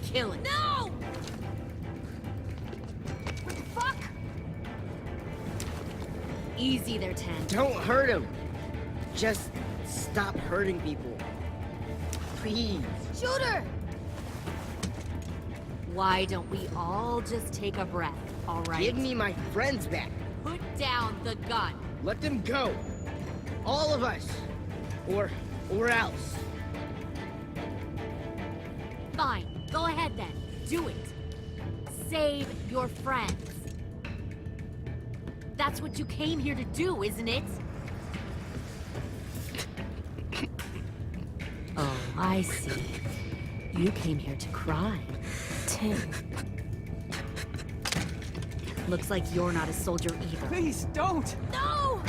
Kill it. No! What the fuck? Easy there, 10. Don't hurt him. Just stop hurting people. Please. Shoot her! Why don't we all just take a breath, all right? Give me my friends back. Put down the gun. Let them go. All of us. Or else. Fine. Go ahead then. Do it. Save your friends. That's what you came here to do, isn't it? Oh, I see. You came here to cry. Tim. Looks like you're not a soldier either. Please, don't! No!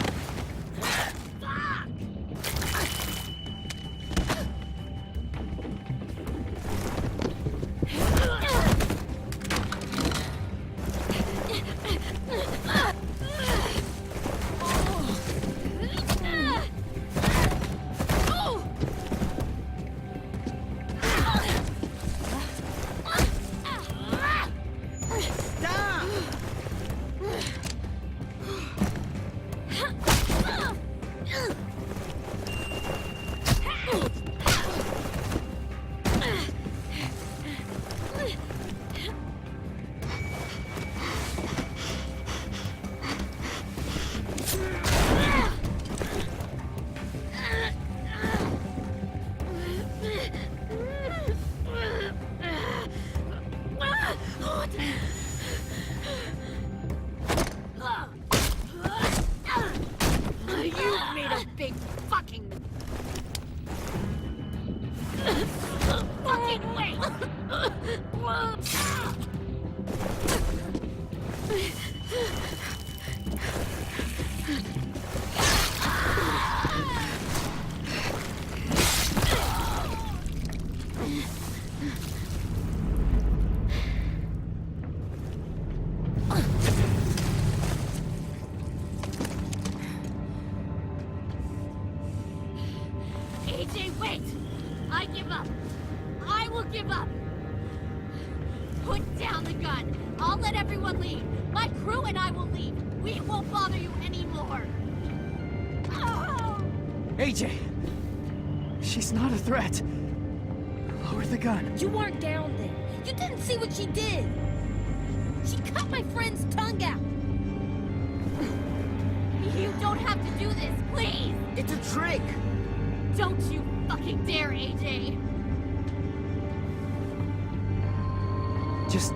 AJ, wait! I give up. I will give up. Put down the gun. I'll let everyone leave. My crew and I will leave. We won't bother you anymore. Oh! AJ! She's not a threat. Lower the gun. You weren't down there. You didn't see what she did. She cut my friend's tongue out. You don't have to do this, please! It's a trick! Don't you fucking dare, AJ! Just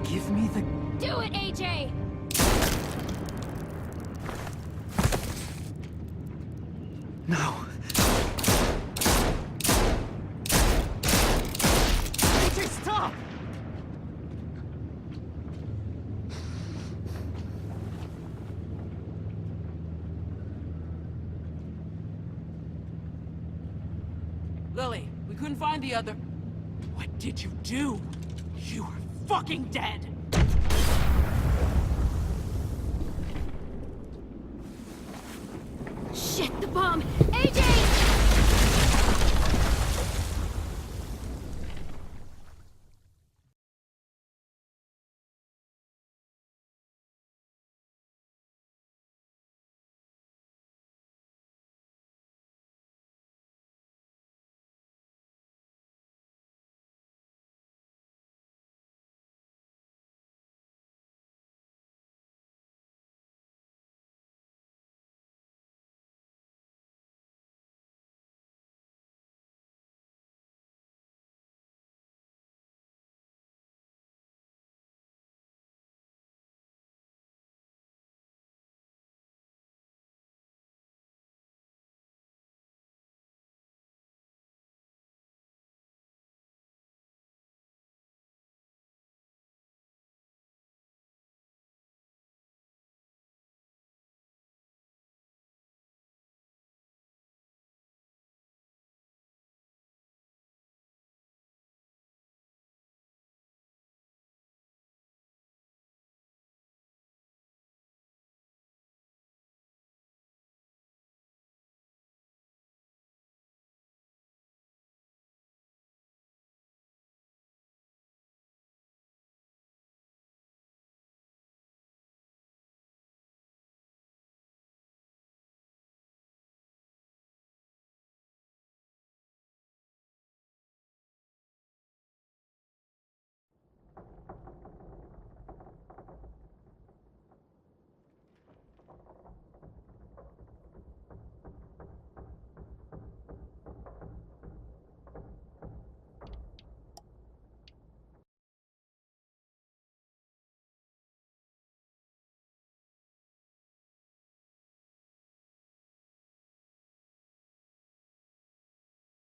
give me the... Do it, AJ! No. AJ, stop! Lily, we couldn't find the other... What did you do? You were fucking dead!